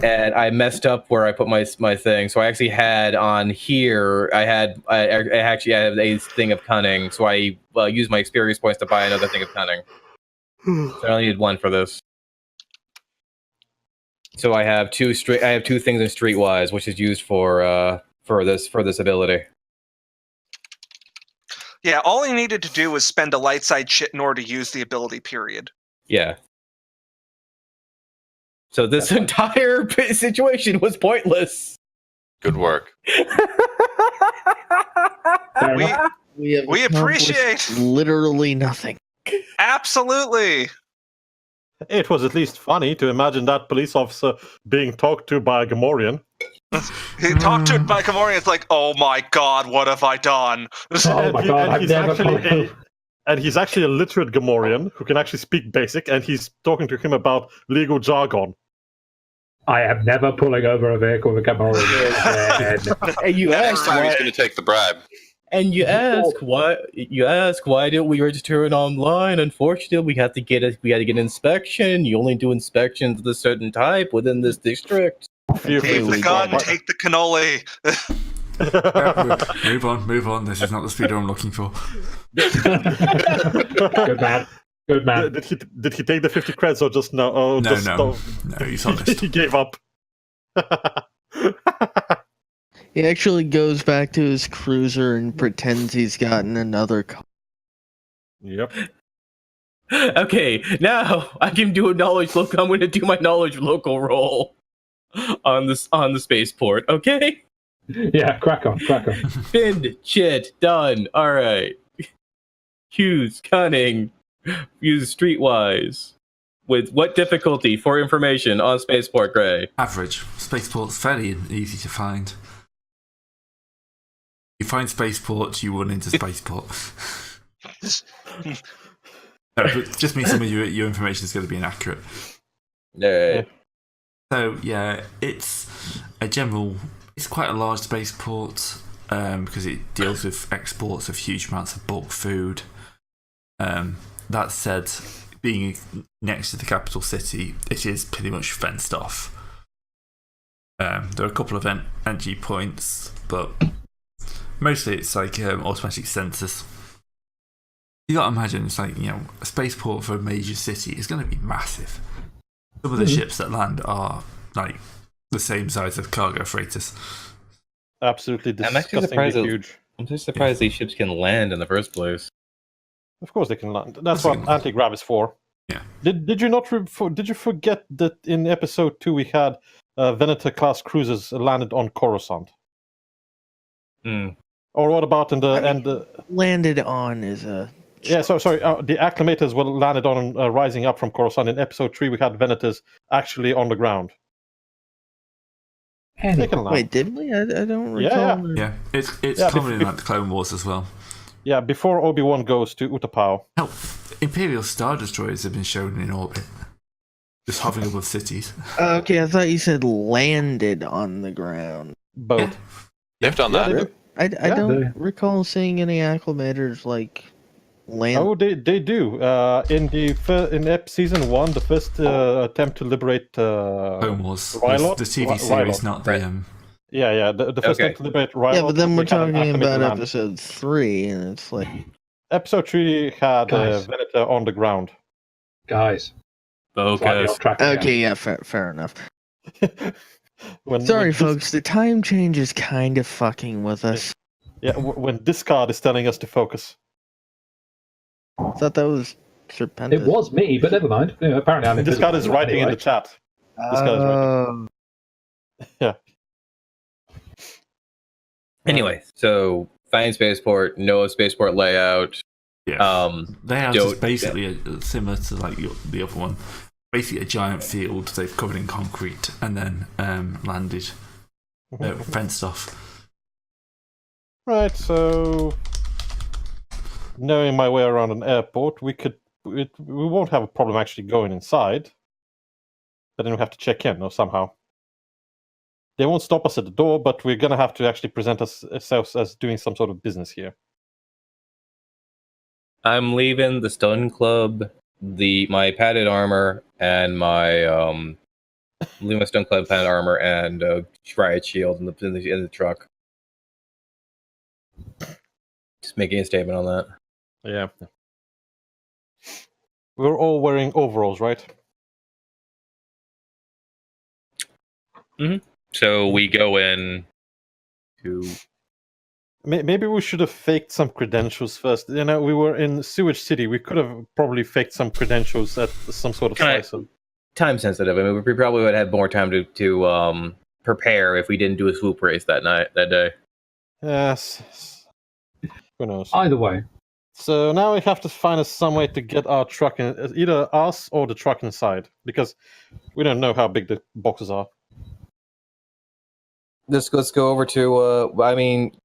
And I messed up where I put my thing. So I actually had on here. I actually had a thing of cunning. So I used my experience points to buy another thing of cunning. So I only needed 1 for this. So I have 2 things in Streetwise, which is used for this ability. Yeah, all he needed to do was spend a light side shit in order to use the ability. Period. Yeah. So this entire situation was pointless. Good work. we appreciate literally nothing. Absolutely. It was at least funny to imagine that police officer being talked to by a Gamorrean. He talked to it by Gamorrean. It's like, oh my god, what have I done? Oh my god, and he's actually a literate Gamorrean who can actually speak basic, and he's talking to him about legal jargon. I am never pulling over a vehicle with a Gamorrean. And you asked why he's going to take the bribe. And you ask why didn't we register it online? Unfortunately, we had to get an inspection. You only do inspections of a certain type within this district. Take the gun, take the cannoli. Move on. This is not the speeder I'm looking for. Good man. Did he take the 50 creds or just no? Oh, no, he's honest. He gave up. He actually goes back to his cruiser and pretends he's gotten another car. Yep. Okay, now I can do a knowledge local. I'm going to do my knowledge local roll on the spaceport. Okay. Yeah, crack on. Finned, shit, done. All right. Hughes, cunning, use Streetwise. With what difficulty for information on Spaceport, Gray? Average. Spaceport's fairly easy to find. You find Spaceport, you run into Spaceport. No, but just means some of your information is going to be inaccurate. Yeah. So yeah, it's quite a large spaceport because it deals with exports of huge amounts of bulk food. That said, being next to the capital city, it is pretty much fenced off. There are a couple of entry points, but mostly it's like automatic sensors. You got to imagine it's like, a spaceport for a major city is going to be massive. Some of the ships that land are like the same size as cargo freighters. Absolutely disgustingly huge. I'm just surprised these ships can land in the first place. Of course they can land. That's what anti-grav is for. Yeah. Did you not? Did you forget that in episode 2 we had Venator class cruisers landed on Coruscant? Or what about in the landed on is a. Yeah, sorry. The acclimators were landed on rising up from Coruscant. In episode 3, we had Venators actually on the ground. Wait, did we? I don't recall. Yeah. It's common in like the Clone Wars as well. Yeah, before Obi-Wan goes to Utapau. Hell, Imperial Star Destroyers have been shown in orbit, just hovering above cities. Okay, I thought you said landed on the ground. Both. Yeah. They've done that. I don't recall seeing any acclimators like land. Oh, they do. In season 1, the first attempt to liberate Clone Wars. Rylot? The TV series, not the Yeah. The first thing to liberate Ryan. Yeah, but then we're talking about land. episode 3, and it's like Episode 3 had Guys. Venator on the ground. Guys, slightly Focus. off track again. okay, yeah, fair enough. when Sorry, this- folks, the time change is kind of fucking with us. Yeah, when this card is telling us to focus. I thought that was Serpentis. It was me, but never mind. Yeah, apparently, I'm This card is invisible. writing in the chat. This card is writing. Yeah. Anyway, so fine spaceport, no spaceport layout. Yeah. Layout is don't- basically similar to like the other one. Basically, a giant field they've covered in concrete and then landed, fenced off. Right, so knowing my way around an airport, we won't have a problem actually going inside. But then we have to check in or somehow. They won't stop us at the door, but we're gonna have to actually present ourselves as doing some sort of business here. I'm leaving the stun club, my padded armor, and my leaving my stun club padded armor and riot shield in the truck. Just making a statement on that. Yeah. We're all wearing overalls, right? So we go in to. Maybe we should have faked some credentials first. You know, we were in Sewage City. We could have probably faked some credentials at some sort of slice. Time sensitive. I mean, we probably would have had more time to prepare if we didn't do a swoop race that day. Yes. Who knows? Either way, So now we have to find some way to get our truck in, either us or the truck inside, because we don't know how big the boxes are. Let's go over to.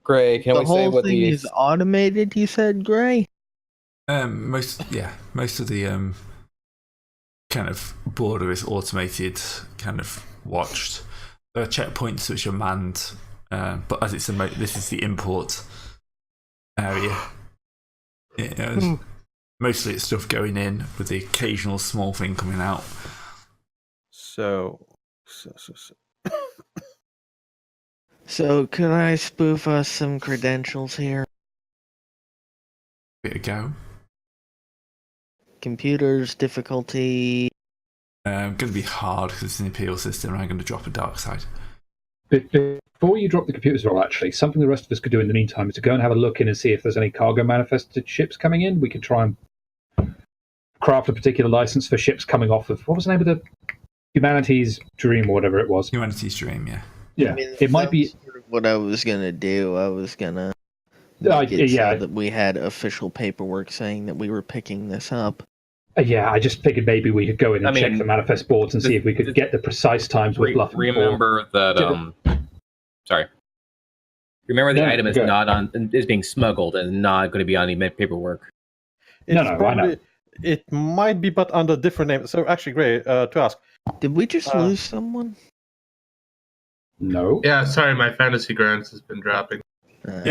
Gray. Can The we say whole what thing the is automated, you said, Gray? Most of the kind of border is automated, kind of watched. There are checkpoints which are manned, but as it's this is the import area. Mostly it's stuff going in with the occasional small thing coming out. So. So, could I spoof us some credentials here? Bit of go. Computers, difficulty. Going to be hard because it's an imperial system and I'm going to drop a dark side. before you drop the computers roll, actually, something the rest of us could do in the meantime is to go and have a look in and see if there's any cargo manifested ships coming in. We could try and craft a particular license for ships coming off of, what was the name of the Humanity's Dream or whatever it was? Humanity's Dream, yeah. Yeah, I mean, it might be sort of what I was gonna do. I was gonna yeah, so that we had official paperwork saying that we were picking this up. Yeah, I just figured maybe we could go in and check the manifest boards and see if we could get the precise times with Bluff. Remember that. Sorry. Remember the item is not on is being smuggled and not going to be on any paperwork. I know. It might be, but under different name. So actually, Gray, to ask, did we just lose someone? No. Yeah, sorry, my fantasy grants has been dropping. Gray,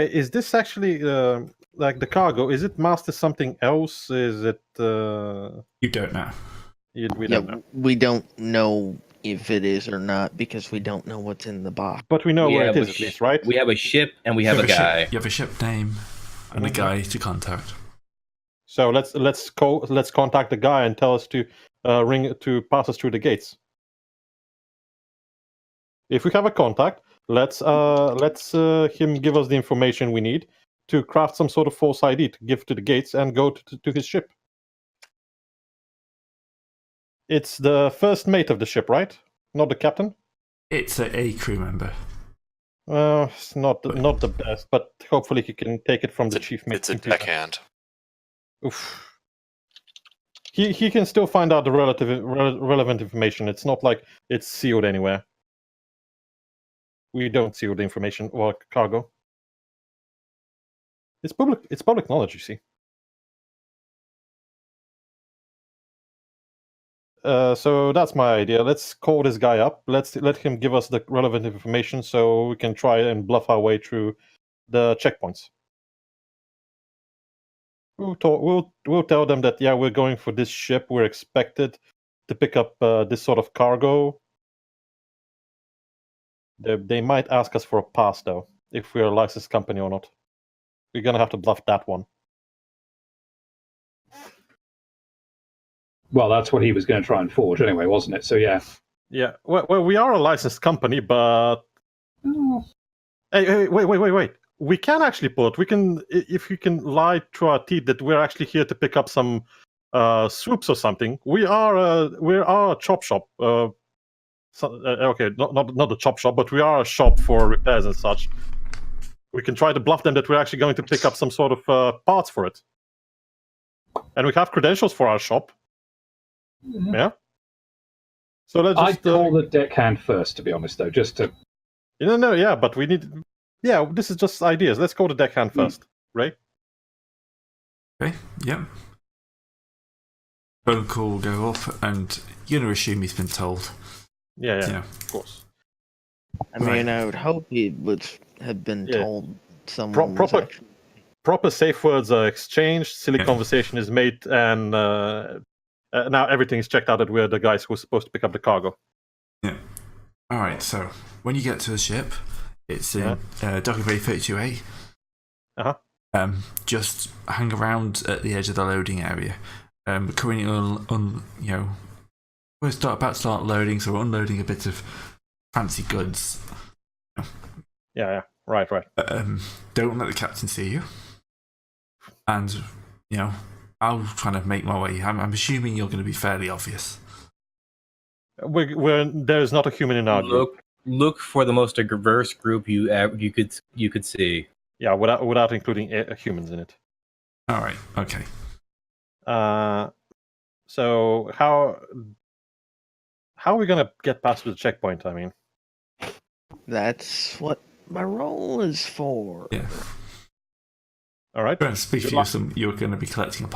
is this actually like the cargo? Is it master something else? Is it? You don't know. We don't know. We don't know if it is or not because we don't know what's in the box. But we know where it is at least, right? We have a ship and we have a guy. You have a ship name and a guy to contact. So let's contact the guy and tell us to pass us through the gates. If we have a contact, let's him give us the information we need to craft some sort of false ID to give to the gates and go to his ship. It's the first mate of the ship, right? Not the captain? It's a crew member. It's not the best, but hopefully he can take it from the chief mate. It's a deckhand. Oof. He can still find out the relevant information. It's not like it's sealed anywhere. We don't seal the information or cargo. It's public knowledge, you see. So that's my idea. Let's call this guy up. Let him give us the relevant information so we can try and bluff our way through the checkpoints. We'll tell them that we're going for this ship. We're expected to pick up this sort of cargo. They might ask us for a pass, though, if we're a licensed company or not. We're going to have to bluff that one. Well, that's what he was going to try and forge anyway, wasn't it? So, yeah. Yeah, well, we are a licensed company, but... Hey, wait. We can actually pull it. We can, if we can lie through our teeth that we're actually here to pick up some soups or something. We are a chop shop. Okay, not a chop shop, but we are a shop for repairs and such. We can try to bluff them that we're actually going to pick up some sort of parts for it. And we have credentials for our shop. Yeah. So let's just... I'd call the deckhand first, to be honest, though, just to... No, yeah, but we need... Yeah, this is just ideas. Let's go to deckhand first, right? Okay, yep. Phone call will go up, and you're going to assume he's been told. Yeah, of course. I mean, I would hope he would have been told someone proper safe words are exchanged, silly conversation is made, and now everything is checked out that we're the guys who are supposed to pick up the cargo. Yeah. All right, so when you get to the ship, it's in Docking Bay 32A. Just hang around at the edge of the loading area. Currently, we're about to start loading, so we're unloading a bit of fancy goods. Yeah, right. Don't let the captain see you. And, I'll try to make my way. I'm assuming you're going to be fairly obvious. There's not a human in our group. Look for the most diverse group you could see. Yeah, without including humans in it. All right. Okay. So how are we gonna get past the checkpoint? I mean, that's what my role is for. Yeah. All right. Speak for you. You're going to be collecting a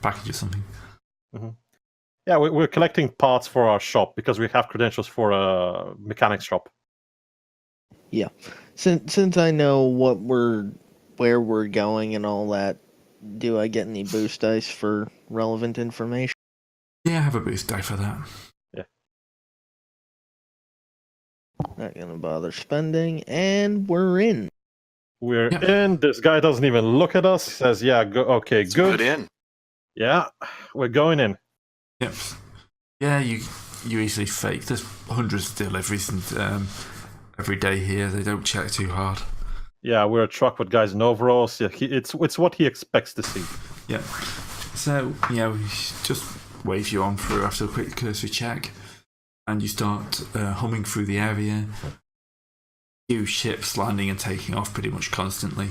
package or something. Mm-hmm. Yeah, we're collecting parts for our shop because we have credentials for a mechanics shop. Yeah, since I know where we're going and all that, do I get any boost dice for relevant information? Yeah, I have a boost die for that. Yeah. Not gonna bother spending, and we're in. We're in. This guy doesn't even look at us. He says, "Yeah, go. Okay, good. In. Yeah, we're going in." Yep. Yeah, you easily fake. There's hundreds of deliveries and every day here. They don't check too hard. Yeah, we're a truck with guys in overalls. Yeah, it's what he expects to see. Yeah. So, just wave you on through after a quick cursory check, and you start humming through the area. Few ships landing and taking off pretty much constantly.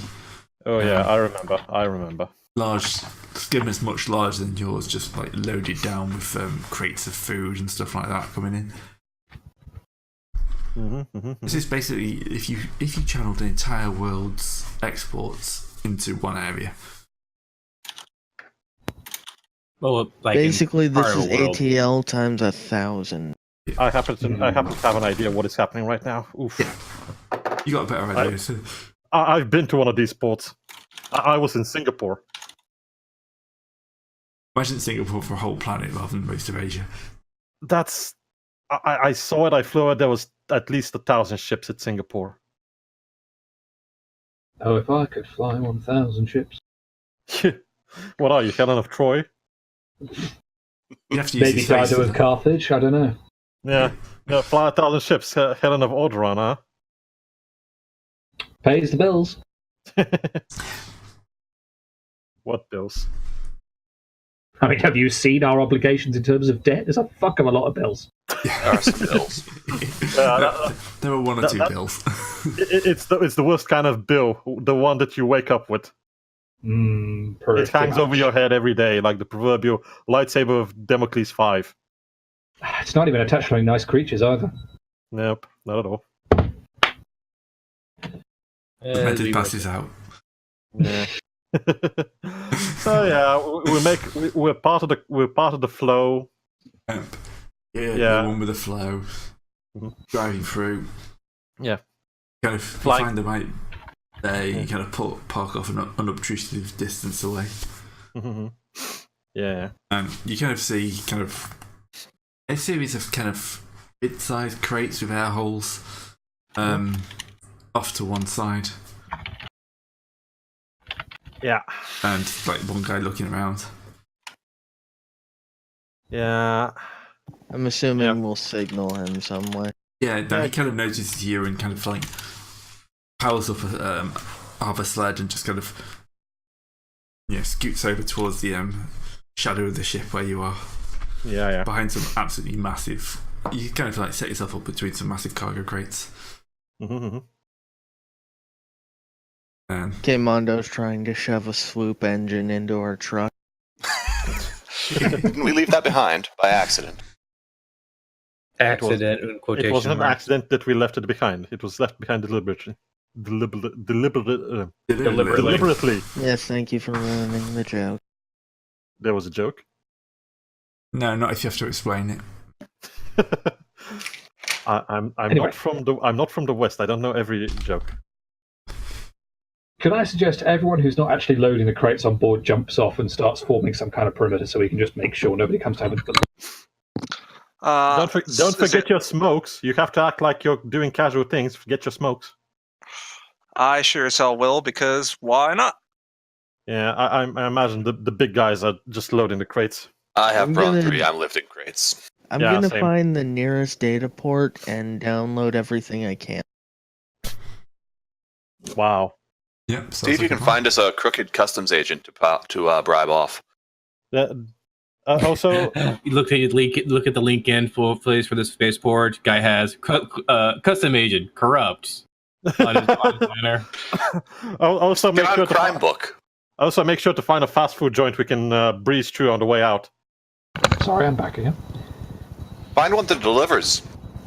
Oh yeah, I remember. Large skimmers, much larger than yours, just like loaded down with crates of food and stuff like that coming in. This is basically if you channeled the entire world's exports into one area. Well, basically, this is ATL times 1,000. I happen to have an idea what is happening right now. Oof. Yeah. You got a better idea. I've been to one of these ports. I was in Singapore. Imagine Singapore for a whole planet rather than most of Asia. That's... I saw it, I flew it, there was at least 1,000 ships at Singapore. Oh, if I could fly 1,000 ships. What are you, Helen of Troy? You have to use maybe Dido of Carthage, I don't know. Yeah, fly 1,000 ships, Helen of Orderon, huh? Pays the bills. What bills? I mean, have you seen our obligations in terms of debt? There's a fuck of a lot of bills. There are some bills. There are one or two bills. It's the worst kind of bill, the one that you wake up with. It hangs over your head every day, like the proverbial lightsaber of Damocles 5. It's not even attached to any nice creatures either. Nope, not at all. Method passes out. Yeah. So yeah, we're part of the flow. Yeah. One with the flow. Driving through. Yeah. Kind of find the right there. You kind of park off an unobtrusive distance away. Yeah. And you kind of see a series of kind of bit-sized crates with air holes. off to one side. Yeah. And like one guy looking around. Yeah. I'm assuming we'll signal him some way. Yeah, no, he kind of notices you and kind of like powers up half a sled and just kind of scoots over towards the shadow of the ship where you are. Yeah. Behind some absolutely massive. You kind of like set yourself up between some massive cargo crates. Okay, Mondo's trying to shove a swoop engine into our truck. Didn't we leave that behind by accident? Accident in quotation It wasn't an marks. accident that we left it behind. It was left behind deliberately. Deliberately. Yes, thank you for ruining the joke. There was a joke. No, not if you have to explain it. I'm Anyway. not from the West. I don't know every joke. Can I suggest everyone who's not actually loading the crates on board jumps off and starts forming some kind of perimeter so we can just make sure nobody comes to have a look? Don't forget your smokes. You have to act like you're doing casual things. Forget your smokes. I sure as hell will, because why not? Yeah, I imagine the big guys are just loading the crates. I have I'm brought gonna- 3. I'm lifting crates. I'm Yeah, gonna same. find the nearest data port and download everything I can. Wow. Yep. See if you can find us a crooked customs agent to bribe off. Also, You look at the LinkedIn place for the spaceport. Guy has custom agent corrupt on his banner. also make Get sure on crime book. Also make sure to find a fast food joint we can breeze through on the way out. Sorry, I'm back again. Find one that delivers.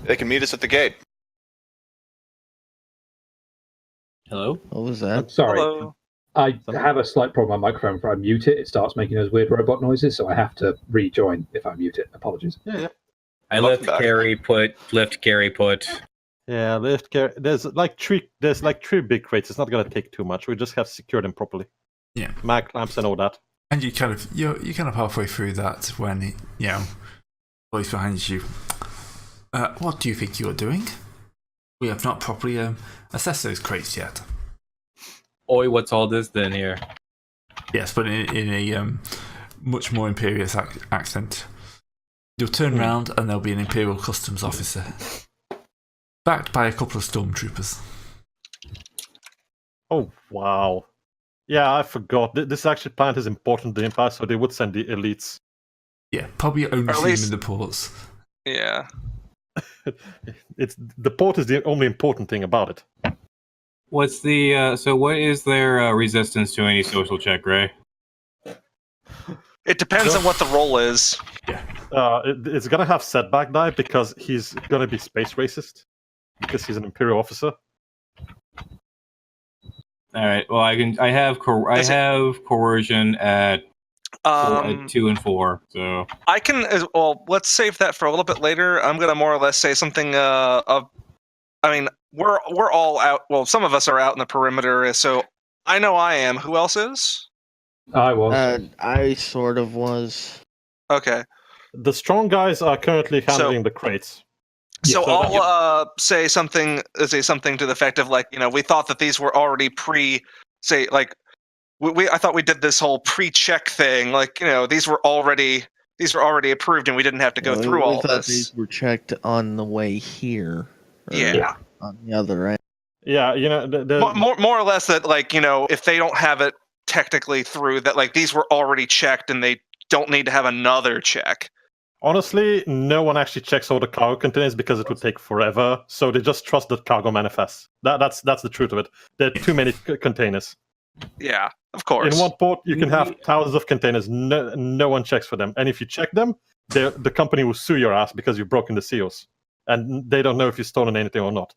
They can meet us at the gate. Hello? What was I'm that? sorry. Hello. I have a slight problem on my microphone. If I mute it, it starts making those weird robot noises, so I have to rejoin if I mute it. Apologies. Yeah. I Welcome lift, back. carry, put. Lift, carry, put. Yeah, lift care. There's like three big crates. It's not gonna take too much. We just have to secure them properly. Yeah. Mag clamps and all that. And you're kind of halfway through that when voice behind you. What do you think you're doing? We have not properly assessed those crates yet. Oi, what's all this then here? Yes, but in a much more imperious accent. You'll turn round and there'll be an Imperial Customs officer, backed by a couple of stormtroopers. Oh wow. Yeah, I forgot. This actually planet is important to the Empire, so they would send the elites. Yeah, probably only Or at see them least- in the ports. Yeah. It's the port is the only important thing about it. What's the what is their resistance to any social check, Ray? It depends on what the role is. It's gonna have setback die because he's gonna be space racist because he's an Imperial officer. All right. Well, I have coercion at 2 and 4. So I can. Well, let's save that for a little bit later. I'm gonna more or less say something. I mean, we're all out. Well, some of us are out in the perimeter. So I know I am. Who else is? I was. I sort of was. Okay. The strong guys are currently handling the crates. So so I'll say something to the effect of like, we thought that these were already I thought we did this whole pre-check thing, like, these were already approved and we didn't have to go through all We thought this. these were checked on the way here. or Yeah. On the other end. Yeah, More or less that, like, if they don't have it technically through, that like these were already checked and they don't need to have another check. honestly, no one actually checks all the cargo containers because it would take forever. So they just trust that cargo manifests. That's the truth of it. There are too many containers. Yeah, of course. In one port, you can have thousands of containers. No one checks for them. And if you check them, the company will sue your ass because you've broken the seals. And they don't know if you've stolen anything or not.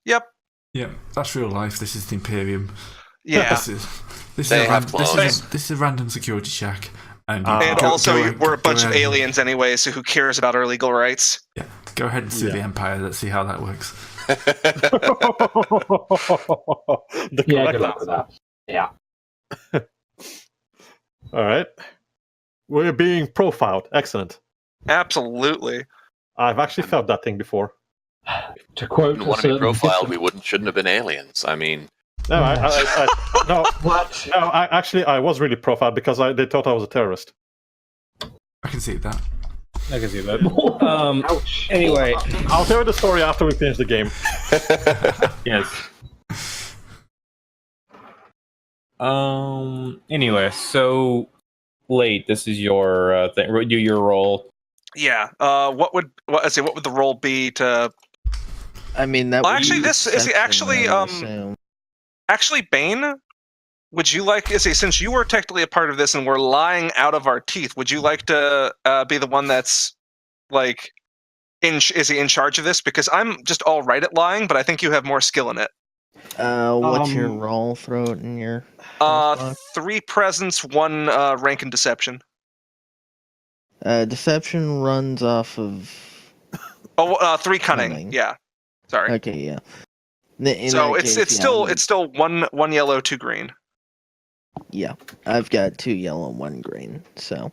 Yep. Yeah, that's real life. This is the Imperium. Yeah. This They have clones. is a random security check. And And go also, ahead- we're a go bunch of ahead- aliens anyway, so who cares about our legal rights? Yeah, go ahead and sue the Empire. Let's see how that works. The Yeah, correct good luck with answer. that. Yeah. All right. We're being profiled. Excellent. Absolutely. I've actually felt that thing before. To quote Wouldn't want to be profiled. We shouldn't have been aliens. I mean, No, no. What? No, I was really profiled because they thought I was a terrorist. I can see that. I can see that. Ouch. Anyway, I'll tell you the story after we finish the game. yes. Anyway, so late. This is your thing. Do your roll. Yeah. What would the roll be to? I mean, that. Well, would actually, be this is actually I would assume. Actually, Bane. Would you like? Since you were technically a part of this and we're lying out of our teeth, would you like to be the one that's like is he in charge of this? Because I'm just all right at lying, but I think you have more skill in it. What's your roll? Throw it in your. 3 presence, 1 rank in deception. Deception runs off of. 3 cunning. Yeah. Sorry. Okay, yeah. So it's still one yellow, 2 green. Yeah, I've got 2 yellow, 1 green. So.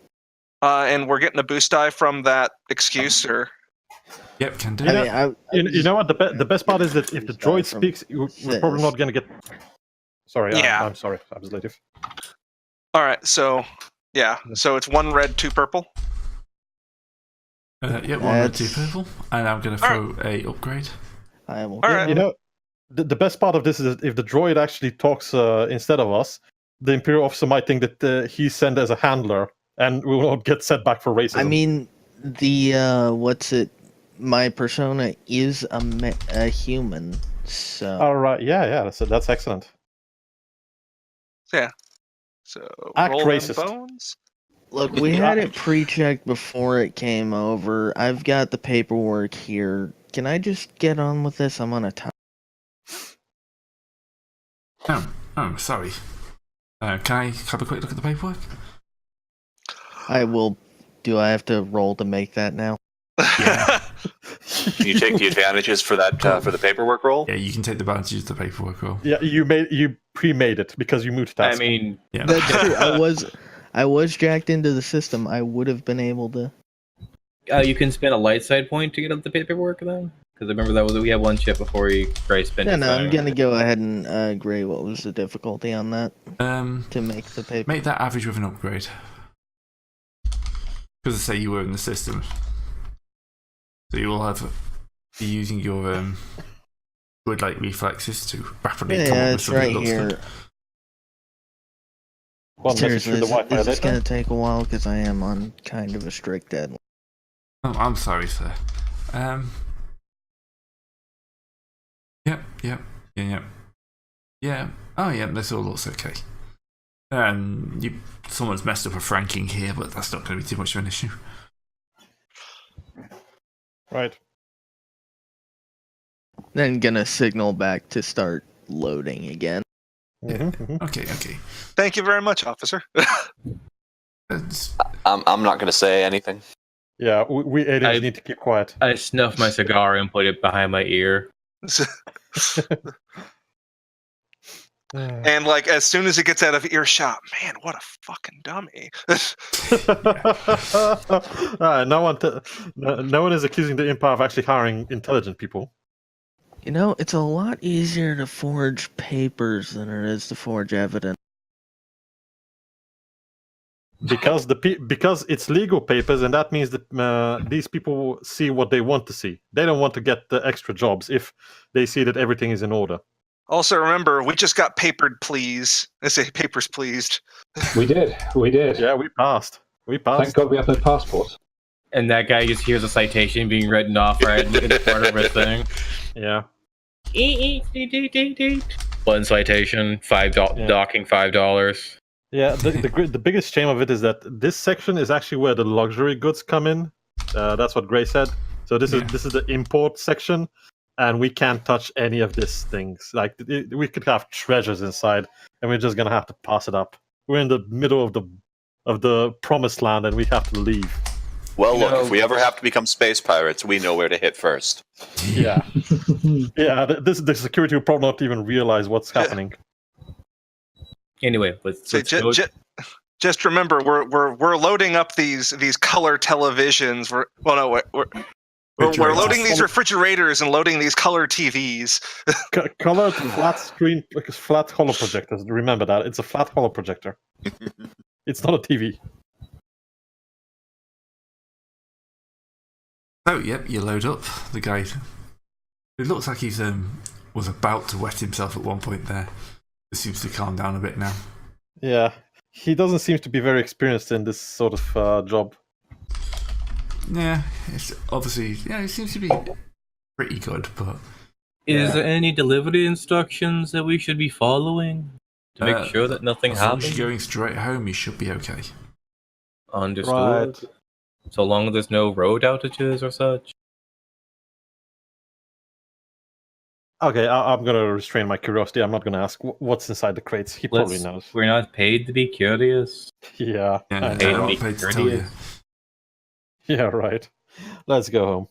And we're getting a boost die from that excuse, or. Yep, can do. You know what? The best part is that if the droid speaks, we're probably not going to get. Sorry. Yeah. I'm sorry. I was late. All right. So yeah. So it's 1 red, 2 purple. Yeah, 1 red, 2 purple, and I'm going to throw a upgrade. I will. All right. You know, the best part of this is that if the droid actually talks instead of us, the Imperial officer might think that he's sent as a handler, and we will not get set back for racism. I mean, my persona is a human, so. All right. Yeah. That's excellent. Yeah. So Act roll racist. bones. Look, we had it pre-checked before it came over. I've got the paperwork here. Can I just get on with this? I'm on a time. Oh, sorry. Can I have a quick look at the paperwork? I will. Do I have to roll to make that now? Yeah. Can you take the advantages for that for the paperwork roll? Yeah, you can take the advantages of the paperwork roll. Yeah, you pre-made it because you moved task. I mean, yeah. That's true. I was jacked into the system. I would have been able to. you can spend a light side point to get up the paperwork then. Because I remember we had one chip before Gray spent. No, I'm gonna go ahead and agree. What was the difficulty on that? To make the paper. Make that average with an upgrade. Because I say you were in the system, so you will be using your good like reflexes to rapidly come up with it's something right that looks here. good. Seriously, this is gonna take a while because I am on kind of a strict deadline. Oh, I'm sorry, sir. Yep. Yeah. Oh, yeah. This all looks okay. Someone's messed up a franking here, but that's not going to be too much of an issue. Right. Then gonna signal back to start loading again. Okay. Thank you very much, officer. I'm not going to say anything. Yeah, we aliens need to keep quiet. I snuffed my cigar and put it behind my ear. And like as soon as it gets out of earshot, man, what a fucking dummy. No one is accusing the Empire of actually hiring intelligent people. You know, it's a lot easier to forge papers than it is to forge evidence. Because because it's legal papers, and that means that these people see what they want to see. They don't want to get the extra jobs if they see that everything is in order. Also, remember, we just got papered, please. I say papers, pleased. We did. Yeah, we passed. Thank God we have no passports. And that guy just hears a citation being written off right in front of his thing. Yeah. One citation, docking $5. Yeah, the biggest shame of it is that this section is actually where the luxury goods come in. That's what Gray said. So this is the import section, and we can't touch any of these things. Like we could have treasures inside, and we're just gonna have to pass it up. We're in the middle of the promised land, and we have to leave. Well, look, if we ever have to become space pirates, we know where to hit first. Yeah, yeah. The security will probably not even realize what's happening. Anyway, let's go. Just remember, we're loading up these color televisions. We're loading these refrigerators and loading these color TVs. Colored flat screen, like a flat hollow projector. Remember that. It's a flat hollow projector. It's not a TV. Oh, yep, you load up the guy. It looks like he's was about to wet himself at one point there. It seems to calm down a bit now. Yeah, he doesn't seem to be very experienced in this sort of job. Yeah, it's obviously, he seems to be pretty good, but... Is there any delivery instructions that we should be following to make sure that nothing happens? As you're going straight home, you should be okay. Understood. Right. So long as there's no road outages or such. Okay, I'm going to restrain my curiosity. I'm not going to ask what's inside the crates. He probably knows. We're not paid to be curious. Yeah. Yeah, Paid to I'm be paid to tell you. courteous. Yeah, right. Let's go home.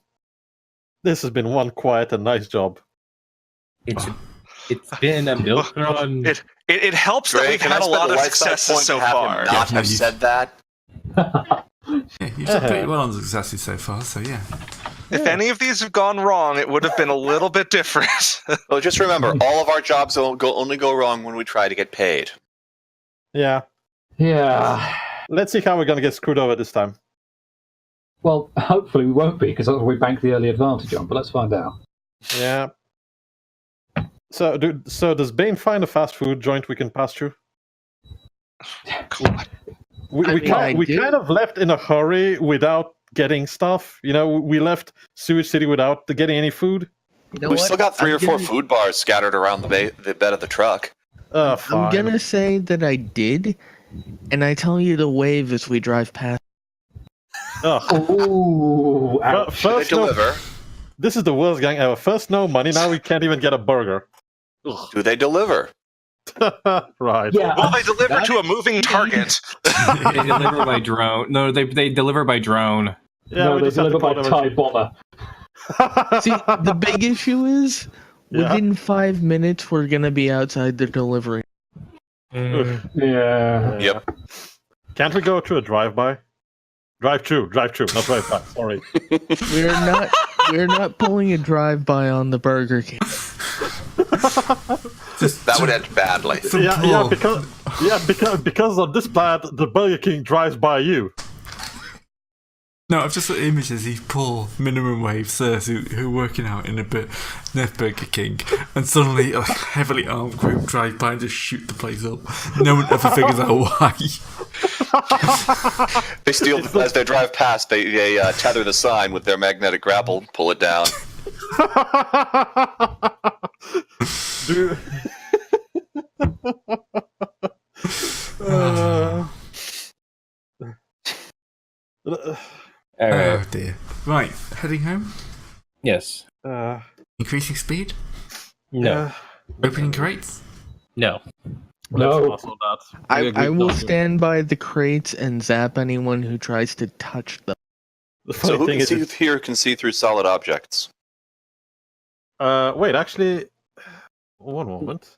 This has been one quiet and nice job. It's been a milk run. It helps that we've had a lot of successes so far. Not have said that. Yeah, you've done pretty well on the successes so far, so yeah. If any of these have gone wrong, it would have been a little bit different. Well, just remember, all of our jobs only go wrong when we try to get paid. Yeah. Yeah. Let's see how we're going to get screwed over this time. Well, hopefully we won't be, because that's what we banked the early advantage on, but let's find out. Yeah. So does Bane find a fast food joint we can pass through? God. We kind of left in a hurry without getting stuff. You know, we left Sewage City without getting any food. We've still got 3 or 4 food bars scattered around the bed of the truck. Fine. I'm gonna say that I did, and I tell you to wave as we drive past. Ooh, Should they deliver? This is the worst gang ever. First, no money. Now we can't even get a burger. Do they deliver? Right. Yeah. Will they deliver to a moving target? They deliver by drone. No, they deliver by drone. Yeah, no, we they just have to deliver by call them TIE bomber. See, the big issue is within 5 minutes we're gonna be outside the delivery. Yeah. Yep. Can't we go to a drive-by? Drive-through, not drive-by. Sorry. We're not pulling a drive-by on the Burger King. That would end badly. Because on this planet, the Burger King drives by you. No, I've just got images of these poor minimum wage sirs who are working out in a bit Nerf Burger King, and suddenly a heavily armed group drive by and just shoot the place up. No one ever figures out why. They steal as they drive past. They tether the sign with their magnetic grapple, pull it down. Dude. Oh dear. Right, heading home? Yes. Increasing speed? No. Opening crates? No. No. I will stand by the crates and zap anyone who tries to touch them. So who can see here can see through solid objects? Wait, actually, one moment.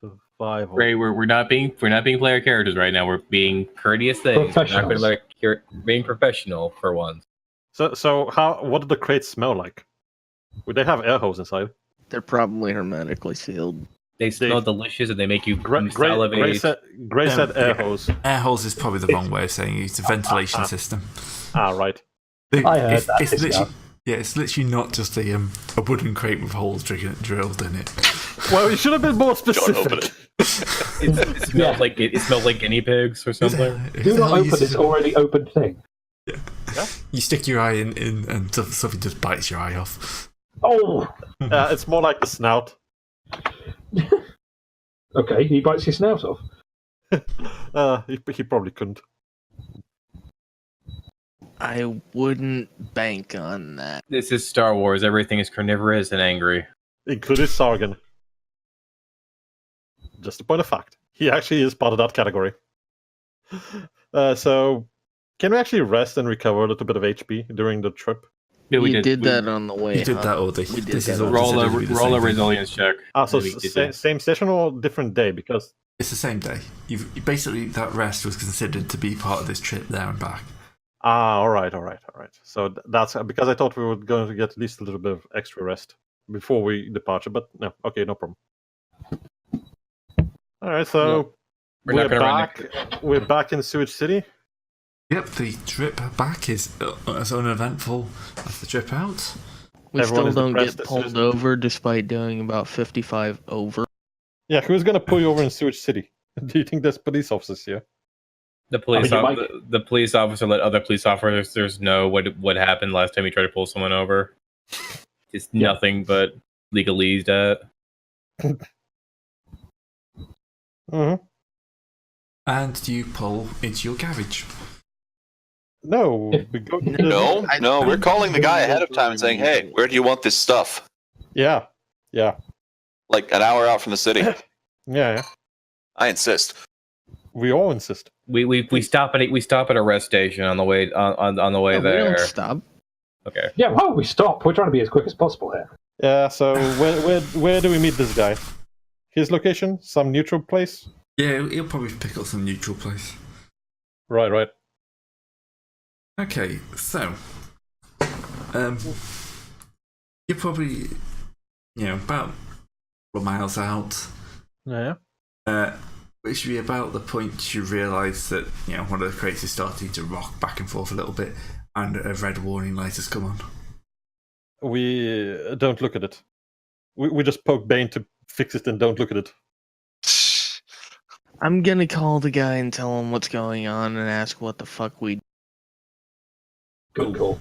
Survival. Ray, we're not being player characters right now. We're being courteous things. We're not going to being professional for once. So what do the crates smell like? Would they have air holes inside? They're probably hermetically sealed. They smell delicious and they make you salivate. Gray said air hose. Air holes is probably the wrong way of saying it. It's a ventilation system. Right. I heard that. It's literally not just a wooden crate with holes drilled in it. Well, you should have been more specific. It smelled like guinea pigs or something. Do not open this already open thing. Yeah. You stick your eye in and something just bites your eye off. Oh! It's more like the snout. Okay, he bites his snout off. He probably couldn't. I wouldn't bank on that. This is Star Wars. Everything is carnivorous and angry. Including Sargon. Just a point of fact. He actually is part of that category. So, can we actually rest and recover a little bit of HP during the trip? Yeah, we did that on the way. You did that all day. This is all roll considered to be the a same resilience check. So same session or different day? Because It's the same day. Basically, that rest was considered to be part of this trip there and back. All right. So that's because I thought we were going to get at least a little bit of extra rest before we departure, but no. Okay, no problem. All right, so we're back. We're back in Sewage City. Yep, the trip back is as uneventful as the trip out. We Everyone still is don't get depressed as pulled over despite doing about 55 over. Yeah, who's going to pull you over in Sewage City? Do you think there's police officers here? The police officer let other police officers know what happened last time he tried to pull someone over. It's nothing but legalese that. Mm-hmm. And you pull into your garage. No, we go to No, we're calling the guy ahead of time and saying, "Hey, where do you want this stuff?" Yeah. Like an hour out from the city. Yeah. I insist. We all insist. We stop at a rest station on the way on the way there. We don't stop. Okay. Yeah, why would we stop? We're trying to be as quick as possible here. Yeah. So where do we meet this guy? His location? Some neutral place? Yeah, he'll probably pick up some neutral place. Right. Okay, so you're probably about a couple of miles out. Yeah. Which should be about the point you realise that one of the crates is starting to rock back and forth a little bit, and a red warning light has come on. We don't look at it. We just poke Bane to fix it and don't look at it. I'm gonna call the guy and tell him what's going on and ask what the fuck we. Good call.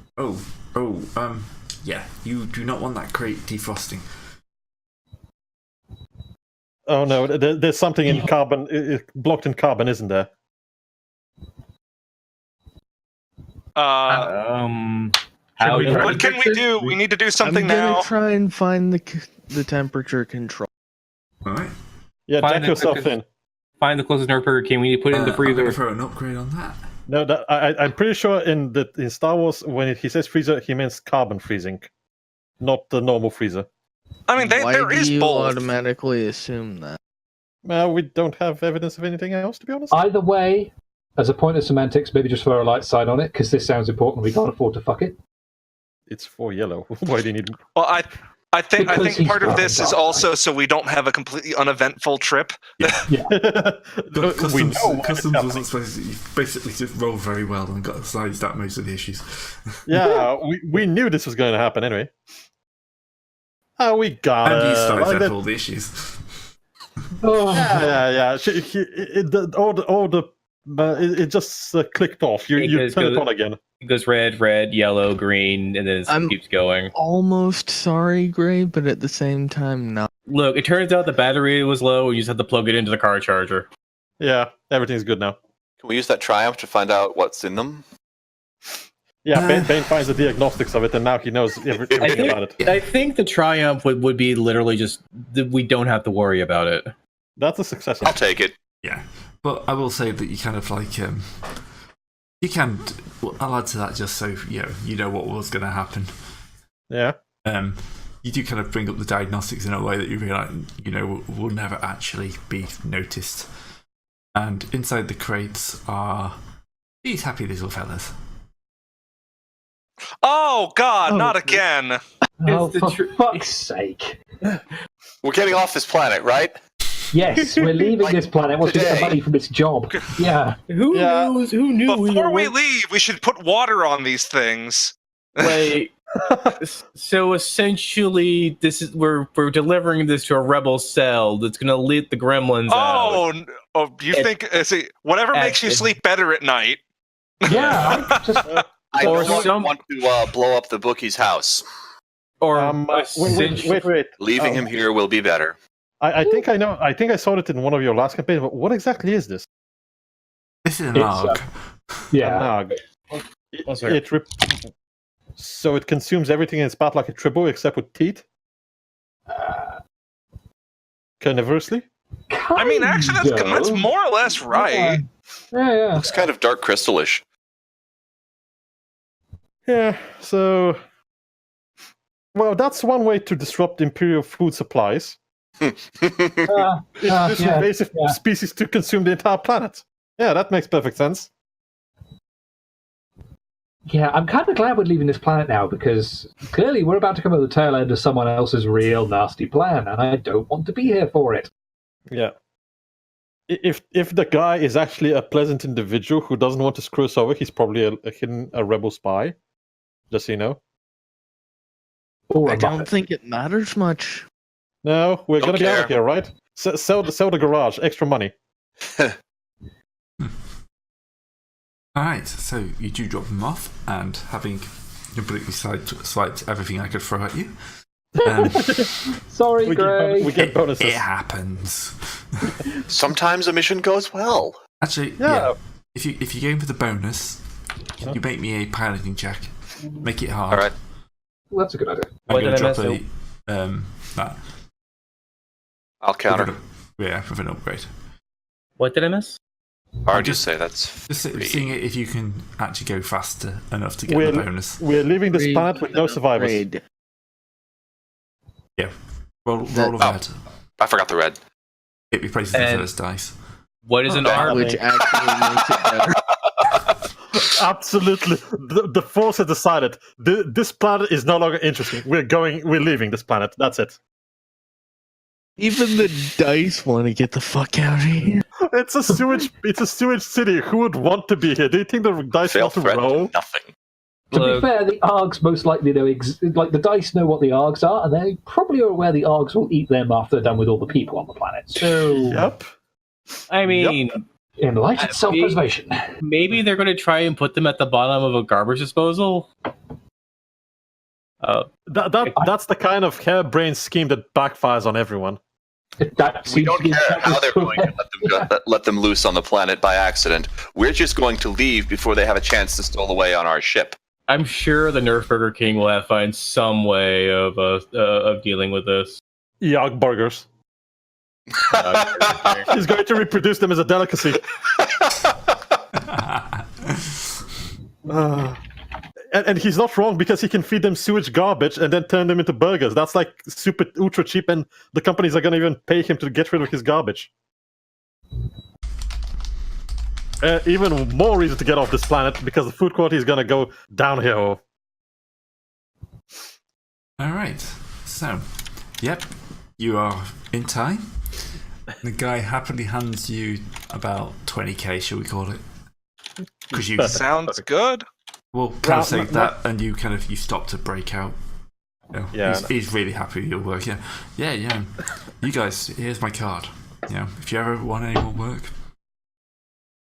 Yeah, you do not want that crate defrosting. Oh no, there's something in carbon, blocked in carbon, isn't there? What can we do? We need to do something I'm gonna now. try and find the temperature control. All right. Yeah, jack yourself in. Find the closest Nerf Burger King. We need to put it in the I'm freezer. going to throw an upgrade on that. No, I'm pretty sure in Star Wars when he says freezer, he means carbon freezing, not the normal freezer. I mean, Why there do is you both. automatically assume that? Well, we don't have evidence of anything else, to be honest. Either way, as a point of semantics, maybe just throw a light side on it, because this sounds important. We can't afford to fuck it. It's for yellow. Why do you need? Well, I think Because part of he's this is also so we don't have a completely uneventful trip. We know Customs wasn't supposed to. You basically just rolled very well and got sized out most of the issues. Yeah, we knew this was going to happen anyway. Oh, we got And you it. sized out all the issues. Yeah. It just clicked off. You turn it on again. It goes red, yellow, green, and then it keeps going. Almost sorry, Gray, but at the same time, not. Look, it turns out the battery was low, and you just have to plug it into the car charger. Yeah, everything's good now. Can we use that Triumph to find out what's in them? Yeah, Bane finds the diagnostics of it, and now he knows everything about it. I think the Triumph would be literally just we don't have to worry about it. That's a success. I'll take it. Yeah, but I will say that you kind of like you can. Well, I'll add to that just so you know what was going to happen. Yeah. You do kind of bring up the diagnostics in a way that you realise will never actually be noticed. And inside the crates are these happy little fellas. Oh God, not again! Oh, for fuck's sake! We're getting off this planet, right? Yes, we're leaving this planet once we get the today. money from this job. Yeah. Who knew? Before we leave, we should put water on these things. Wait. So essentially, we're delivering this to a rebel cell that's going to let the gremlins out. You think whatever makes you sleep better at night? Yeah. I don't want to blow up the bookie's house. Or wait. Leaving him here will be better. I think I know. I think I saw it in one of your last campaigns. But what exactly is this? This is an ARG. Yeah. So it consumes everything in its path like a tribble except with teeth? Carnivorously? I mean, actually, that's more or less right. Yeah. Looks kind of dark crystalish. Yeah, so... Well, that's one way to disrupt Imperial food supplies. This invasive species to consume the entire planet. Yeah, that makes perfect sense. Yeah, I'm kind of glad we're leaving this planet now, because clearly we're about to come at the tail end of someone else's real nasty plan, and I don't want to be here for it. Yeah. If the guy is actually a pleasant individual who doesn't want to screw us over, he's probably a rebel spy. Just so you know. Or I a don't Muppet. think it matters much. No, we're Don't gonna be out care. of here, right? Sell the garage, extra money. Alright, so you do drop him off, and having completely swiped everything I could throw at you. Sorry, Greg. We get bonuses. It happens. Sometimes a mission goes well. Actually, yeah. If you're going for the bonus, can you make me a piloting check? Make it hard. All right. Well, that's a good idea. I'm What going to did I drop miss? that. I'll counter. Yeah, with an upgrade. What did I miss? Hard to say. That's Just free. seeing it if you can actually go faster enough to get We're- the bonus. We're leaving this Upgrade planet with no survivors. upgrade. Roll That- a red. I forgot the red. It replaces the And- first dice. What is an army? Which actually makes it better. Absolutely. The Force has decided this planet is no longer interesting. We're leaving this planet. That's it. Even the dice want to get the fuck out of here. It's a sewage city. Who would want to be here? Do you think the dice Fail want to threat. roll? Nothing. To be Look, fair, the ARGs most likely know, like the dice know what the ARGs are, and they probably are aware the ARGs will eat them after they're done with all the people on the planet. So, Yep. I mean, in light of self-preservation. maybe they're going to try and put them at the bottom of a garbage disposal. That's the kind of harebrained scheme that backfires on everyone. That We seems don't to be care how they're going to Yeah. let them loose on the planet by accident. We're just going to leave before they have a chance to stow away on our ship. I'm sure the Nerf Burger King will have find some way of dealing with this. Yog burgers. He's going to reproduce them as a delicacy. And he's not wrong, because he can feed them sewage garbage and then turn them into burgers. That's like super ultra cheap, and the companies are going to even pay him to get rid of his garbage. Even more reason to get off this planet, because the food quality is going to go downhill. Alright, so, yep, you are in time. The guy happily hands you about 20k, shall we call it? Because you Sounds good. well, kind of say that, and you stop to break out. You know, Yeah, he's really happy with your work. Yeah. You guys, here's my card. You know, if you ever want any more work,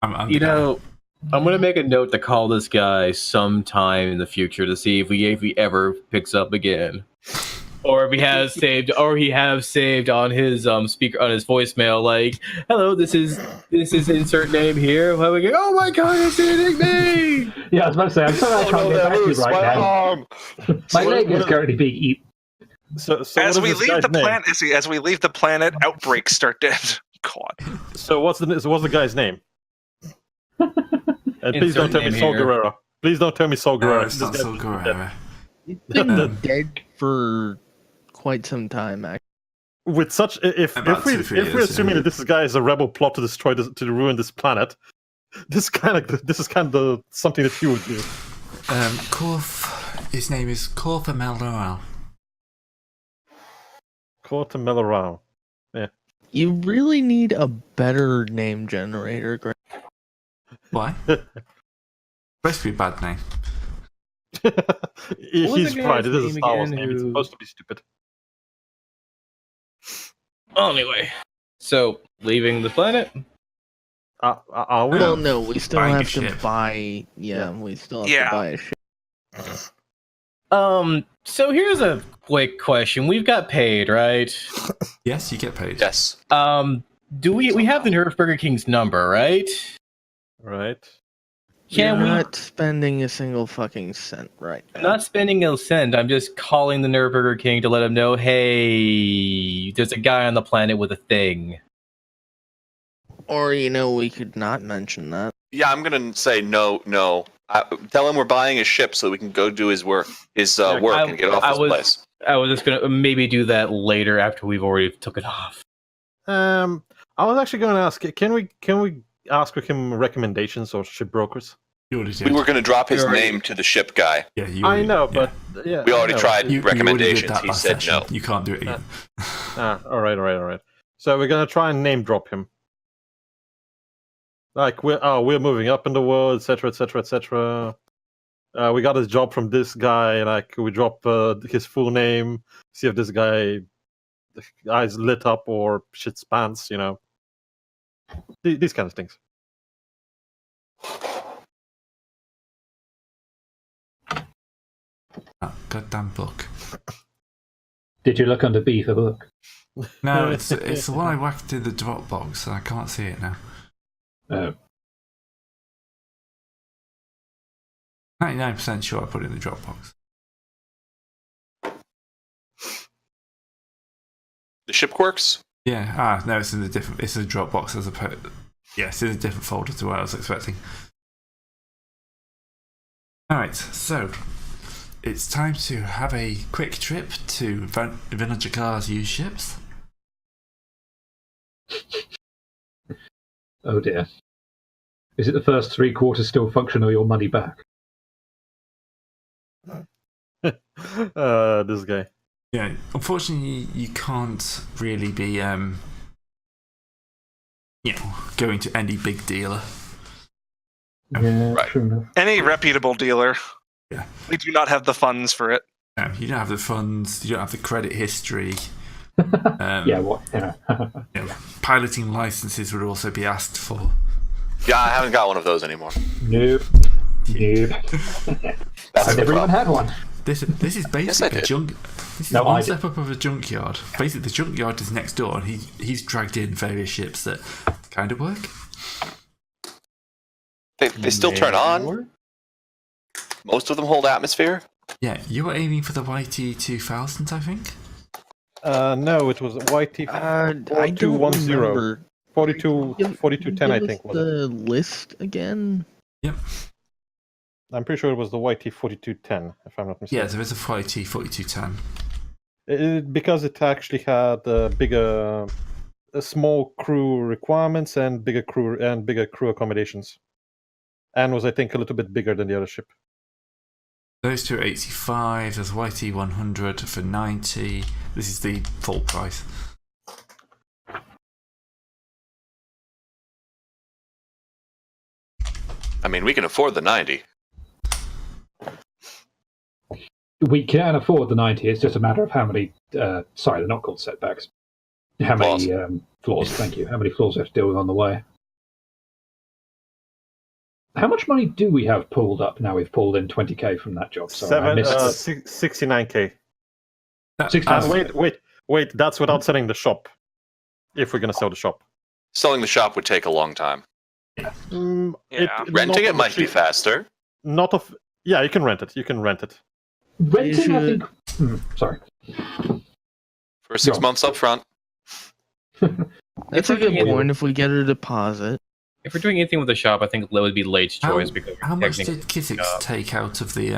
I'm the guy. I'm going to make a note to call this guy sometime in the future to see if he ever picks up again. Or if he has saved on his speaker, on his voicemail, like, "Hello, this is insert name here." How we go? Oh my god, it's hitting me! Yeah, I was about to say, I'm sorry I can't get back to you right now. My leg is currently being eaten. So As what we is this leave guy's the name? planet, as we leave the planet, outbreaks start to. God. So what's the guy's name? And please don't tell me name Saul here. Guerrero. Please don't tell me Saul No, Guerrero. it's This not guy's so Guerrero. He's been dead for quite some time, actually. With such, if About we're 2-3 years, assuming that this guy is a rebel plot to destroy this, to ruin this planet, this is kind of something that he would do. His name is Corf Meldoral. Quarter Melorau. You really need a better name generator, Greg. Why? Supposed to be a bad name. He's the right. guy's It is a name Star Wars again name. It's who- supposed to be stupid. Anyway, so leaving the planet. Are we? Well, no, we still Buying a have to ship. buy. Yeah, we still have Yeah. to buy a ship. So here's a quick question. We've got paid, right? Yes, you get paid. Yes. Do we have the Nerf Burger King's number, right? Right. Can We're we not spending a single fucking cent right now. I'm not spending a cent. I'm just calling the Nerf Burger King to let him know, hey, there's a guy on the planet with a thing. Or, we could not mention that. Yeah, I'm gonna say no. Tell him we're buying a ship so we can go do his work, and get off this place. I was just gonna maybe do that later after we've already took it off. I was actually going to ask, can we ask for him recommendations or ship brokers? You already did. We were going to drop his name to the ship guy. Yeah, I know, but yeah, We already tried You already did recommendations. that He last said session. no. You can't do it again. all right. So we're gonna try and name drop him. Like we're moving up in the world, etc., etc., etc. We got his job from this guy. Like we drop his full name, see if this guy's lit up or shit's pants. You know, these kind of things. Oh, goddamn book. Did you look under B for book? No, it's the one I whacked in the Dropbox, and I can't see it now. Oh. 99% sure I put it in the Dropbox. The ship quirks? Yeah. No, it's in the different. It's in the Dropbox as opposed. Yeah, it's in a different folder to what I was expecting. All right, so it's time to have a quick trip to Vinajakar's used ships. Oh dear. Is it the first 3 quarters still function or your money back? This guy. Yeah, unfortunately, you can't really be, going to any big dealer. Yeah, Right. true enough. Any reputable dealer. Yeah. We do not have the funds for it. You don't have the funds. You don't have the credit history. Yeah, what? Yeah. Piloting licenses would also be asked for. Yeah, I haven't got one of those anymore. Nope. That's I've the never even problem. had one. This is basically I a did. junk. This is No, one I step up of a junkyard. Basically, the junkyard is next door, and he's dragged in various ships that kind of work. They still turn on. Most of them hold atmosphere. Yeah, you were aiming for the YT 2000, I think. No, it was YT I don't 4210. remember. 4210, I think. Was it? The list again? Yep. I'm pretty sure it was the YT 4210, if I'm not Yeah, mistaken. there is a YT 4210. Because it actually had bigger, small crew requirements and bigger crew accommodations, and was, I think, a little bit bigger than the other ship. Those two are 85. There's YT 100 for 90. This is the full price. I mean, we can afford the 90. We can afford the 90. It's just a matter of how many. Sorry, they're not called setbacks. How many flaws? Thank you. How many flaws we have to deal with on the way? How much money do we have pulled up now? We've pulled in 20k from that job. Sorry, I missed it. 69k. 69. Wait. That's without selling the shop. If we're gonna sell the shop, Selling the shop would take a long time. Yeah. Renting it might be faster. Yeah, you can rent it. Renting, I think. Sorry. For 6 months up front. That's a good point if we get a deposit. If we're doing anything with the shop, I think it would be Late's choice because How much did technically- Kizzix take out of the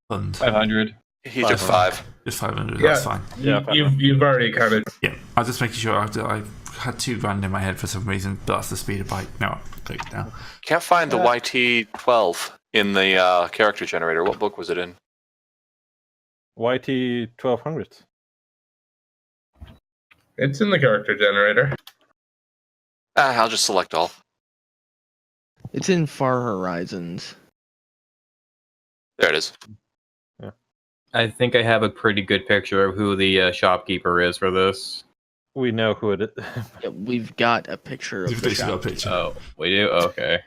fund? 500. He took 5. Just 500. Yeah. That's fine. Yeah, You've already covered. Yeah, I was just making sure. I had 2 grand in my head for some reason, but that's the speed of bike. No, click it down. Can't find the YT-12 in the character generator. What book was it in? YT 1200. It's in the character generator. I'll just select all. It's in Far Horizons. There it is. I think I have a pretty good picture of who the shopkeeper is for this. We know who it is. Yeah, we've got a picture of You've the basically got a shop. picture. Oh, we do? Okay.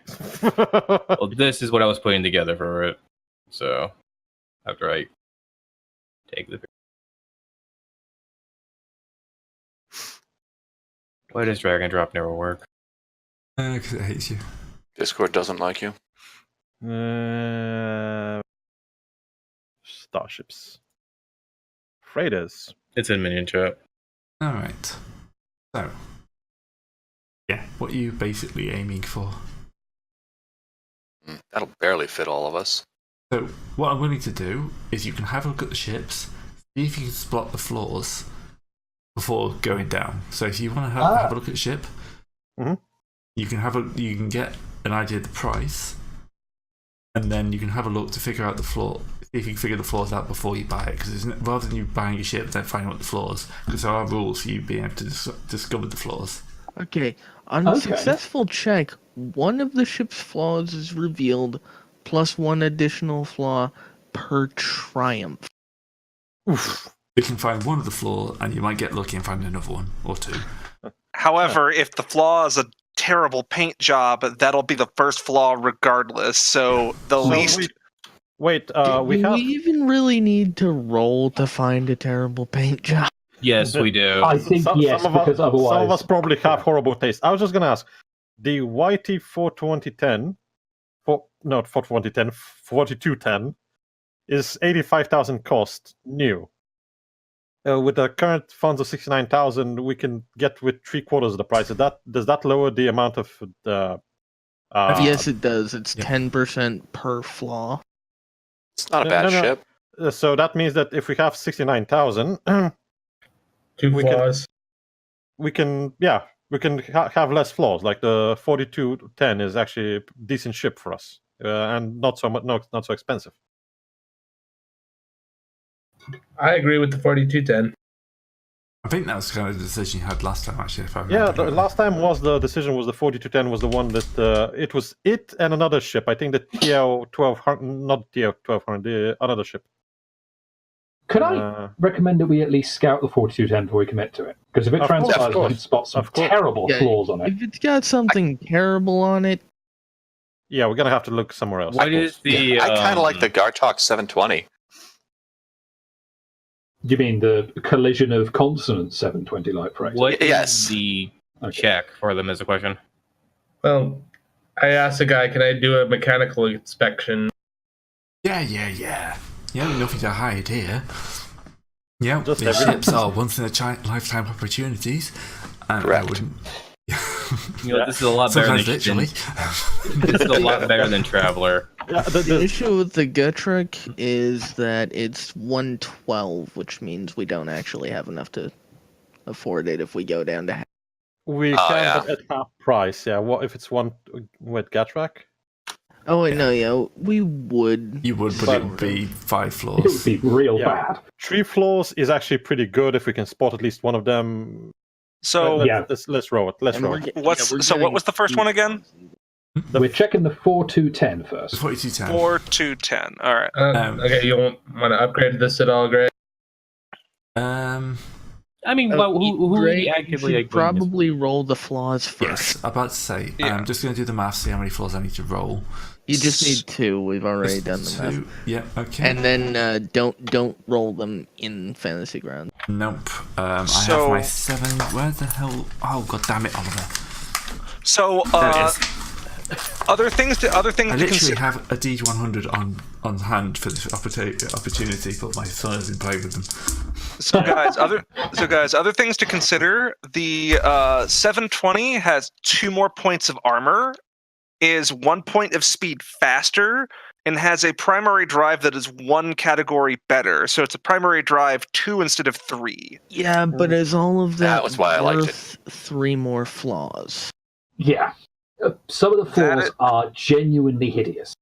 Well, this is what I was putting together for it. So, after I take the picture. Why does drag and drop never work? Because it hates you. Discord doesn't like you. Starships. Freighters. It's in minion chat. Alright. So, yeah, what are you basically aiming for? That'll barely fit all of us. So, what I'm willing to do is you can have a look at the ships, see if you can spot the flaws before going down. So, if you want to have a look at the ship, Mhm. you can get an idea of the price, and then you can have a look to figure out the flaw. If you can figure the flaws out before you buy it, because rather than you buying a ship, then finding out the flaws, because there are rules for you being able to discover the flaws. Okay, on a successful check, one of the ship's flaws is revealed, plus one additional flaw per triumph. Oof. You can find one of the flaw, and you might get lucky and find another one or two. However, if the flaw is a terrible paint job, that'll be the first flaw regardless. So the least. Wait, Do we even really need to roll to find a terrible paint job? Yes, we do. I think yes, because otherwise... Some of us probably have horrible taste. I was just going to ask, the YT 42010, not 42010, 4210, is 85,000 cost new. With the current funds of 69,000, we can get with 3/4 of the price. Does that lower the amount of the? Yes, it does. It's 10% per flaw. It's not a bad ship. So that means that if we have 69,000, 2 flaws. We can have less flaws. Like the 4210 is actually a decent ship for us, and not so much, not so expensive. I agree with the 4210. I think that was kind of the decision you had last time, actually. If I remember. Yeah, last time the decision was the 4210 was the one that it was it and another ship. I think the TL 1200, not TL 1200, the another ship. Could I recommend that we at least scout the 4210 before we commit to it? Because if it transpires, we can spot some terrible flaws on it. If it's got something terrible on it, yeah, we're gonna have to look somewhere else. What is the? I kind of like the Gartok 720. You mean the collision of consonants 720 light price? What is the check for them is the question. Well, I asked the guy, can I do a mechanical inspection? Yeah. Nothing to hide here. Yeah, Just these ships are once in a lifetime opportunities. And Correct. I wouldn't. This is a lot better than literally. This is a lot better than Traveler. Yeah, the issue with the Gutrick is that it's 112, which means we don't actually have enough to afford it if we go down to half. we can at half price. Yeah, what if it's one with Gatrak? Oh wait, no, yeah, we would. You would, but it would be 5 It floors. would be real bad. 3 floors is actually pretty good if we can spot at least one of them. So let's roll it. Let's roll it. what was the first one again? We're checking the 4210 first. 4210. 4210. All right. Okay, you want to upgrade this at all, Greg? I mean, who Greg, actively you should probably roll the flaws first. Yes, I'm about to say. I'm just going to do the math, see how many floors I need to roll. You just need 2. We've already done the math. Yeah, okay. And then don't roll them in fantasy ground. Nope. I have my 7. Where the hell? Oh, god damn it, Oliver. So, other things to I literally consider. have a D100 on hand for this opportunity, but my son has been playing with them. So guys, other things to consider. The 720 has 2 more points of armor, is 1 point of speed faster, and has a primary drive that is 1 category better. So it's a primary drive 2 instead of 3. Yeah, but is all of that was why I liked worth 3 more flaws? Yeah. Some of the flaws are genuinely hideous.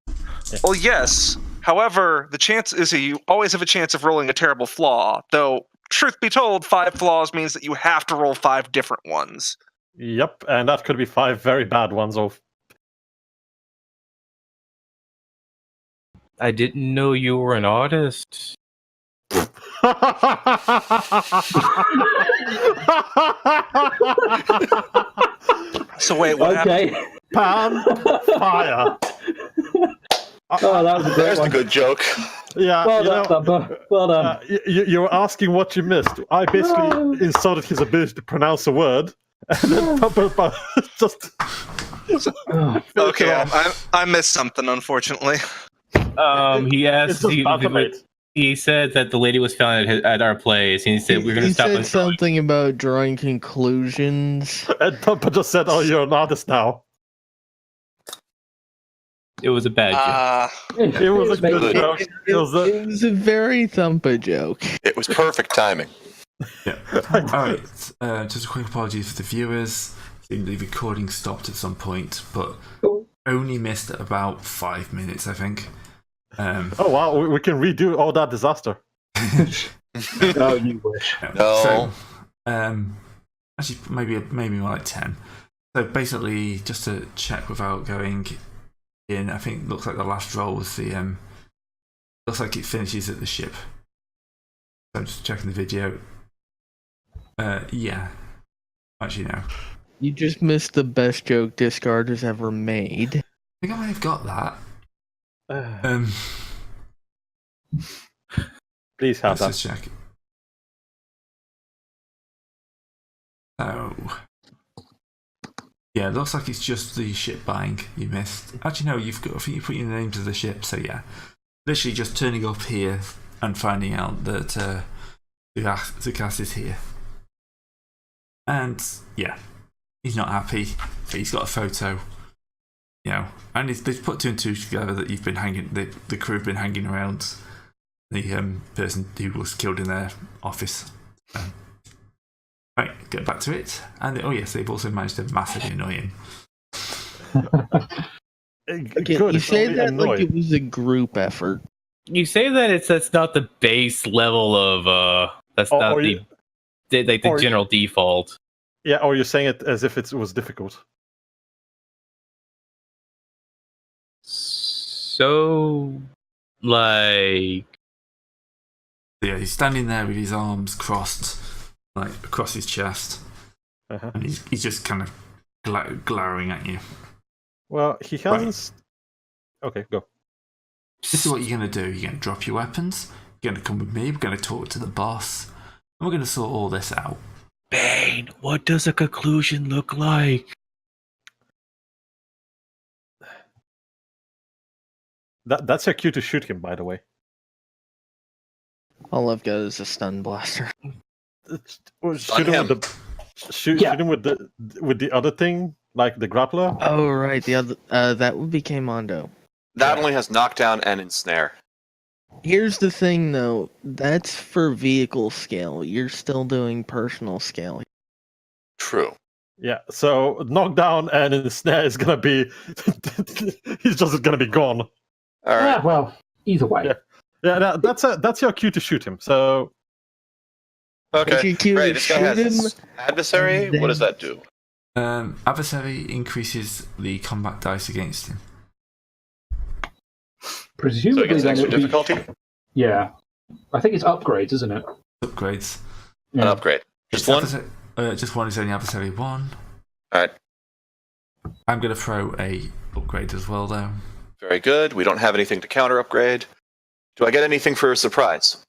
Well, yes. However, the chance is you always have a chance of rolling a terrible flaw. Though, truth be told, 5 flaws means that you have to roll 5 different ones. Yep, and that could be 5 very bad ones. I didn't know you were an artist. So wait, what happened? Pan fire. Oh, that was a great There's one. a good joke. Yeah, Well done, Thumper. Well done. you were asking what you missed. I basically insulted his ability to pronounce a word, and then Thumper just. Okay, I missed something, unfortunately. He asked. It's He said that the lady was found at our place, and he said we're going to stop. He said something about drawing conclusions. And Thumper just said, "Oh, you're an artist now." It was a bad joke. It was a good joke. It was a very Thumper joke. It was perfect timing. Yeah. Alright, just a quick apology for the viewers. I think the recording stopped at some point, but only missed about 5 minutes, I think. Oh wow, we can redo all that disaster. Oh, you wish. No. So, actually, maybe more like 10. So basically, just to check without going in, I think it looks like the last roll was the looks like it finishes at the ship. So I'm just checking the video. Yeah. Actually, no. You just missed the best joke Discard has ever made. I think I may have got that. Please have Let's that. just check. Oh. Yeah, it looks like it's just the ship buying you missed. Actually, no, I think you put your names of the ship, so yeah. Literally just turning up here and finding out that Zukas is here. And, yeah, he's not happy. He's got a photo, and they've put 2 and 2 together that you've been the crew have been hanging around the person who was killed in their office. Right, get back to it. And yes, they've also managed to massively annoy him. Okay, you say that like it was a group effort. You say that that's not the base level of that's not the general default. Yeah, or you're saying it as if it was difficult. So, like, Yeah, he's standing there with his arms crossed, like across his chest, and he's just kind of glowering at you. Well, he hasn't. Right. Okay, go. This is what you're going to do. You're going to drop your weapons. You're going to come with me. We're going to talk to the boss. And we're going to sort all this out. Bane, what does a conclusion look like? That's your cue to shoot him, by the way. All I've got is a stun blaster. Shoot him with the other thing, like the grappler. Oh right, the other that would be Mondo. That only has knockdown and ensnare. Here's the thing, though. That's for vehicle scale. You're still doing personal scale. True. Yeah, so knockdown and ensnare is gonna be. He's just gonna be gone. All right. Yeah, well, either way. Yeah, that's your cue to shoot him. So. Okay. Great. This guy has adversary. What does that do? Adversary increases the combat dice against him. Presumably, so it gets extra difficulty. Yeah, I think it's upgrades, isn't it? Upgrades. Yeah. An upgrade. Just one. Just one is only adversary 1. All right. I'm going to throw a upgrade as well, though. Very good. We don't have anything to counter upgrade. Do I get anything for a surprise?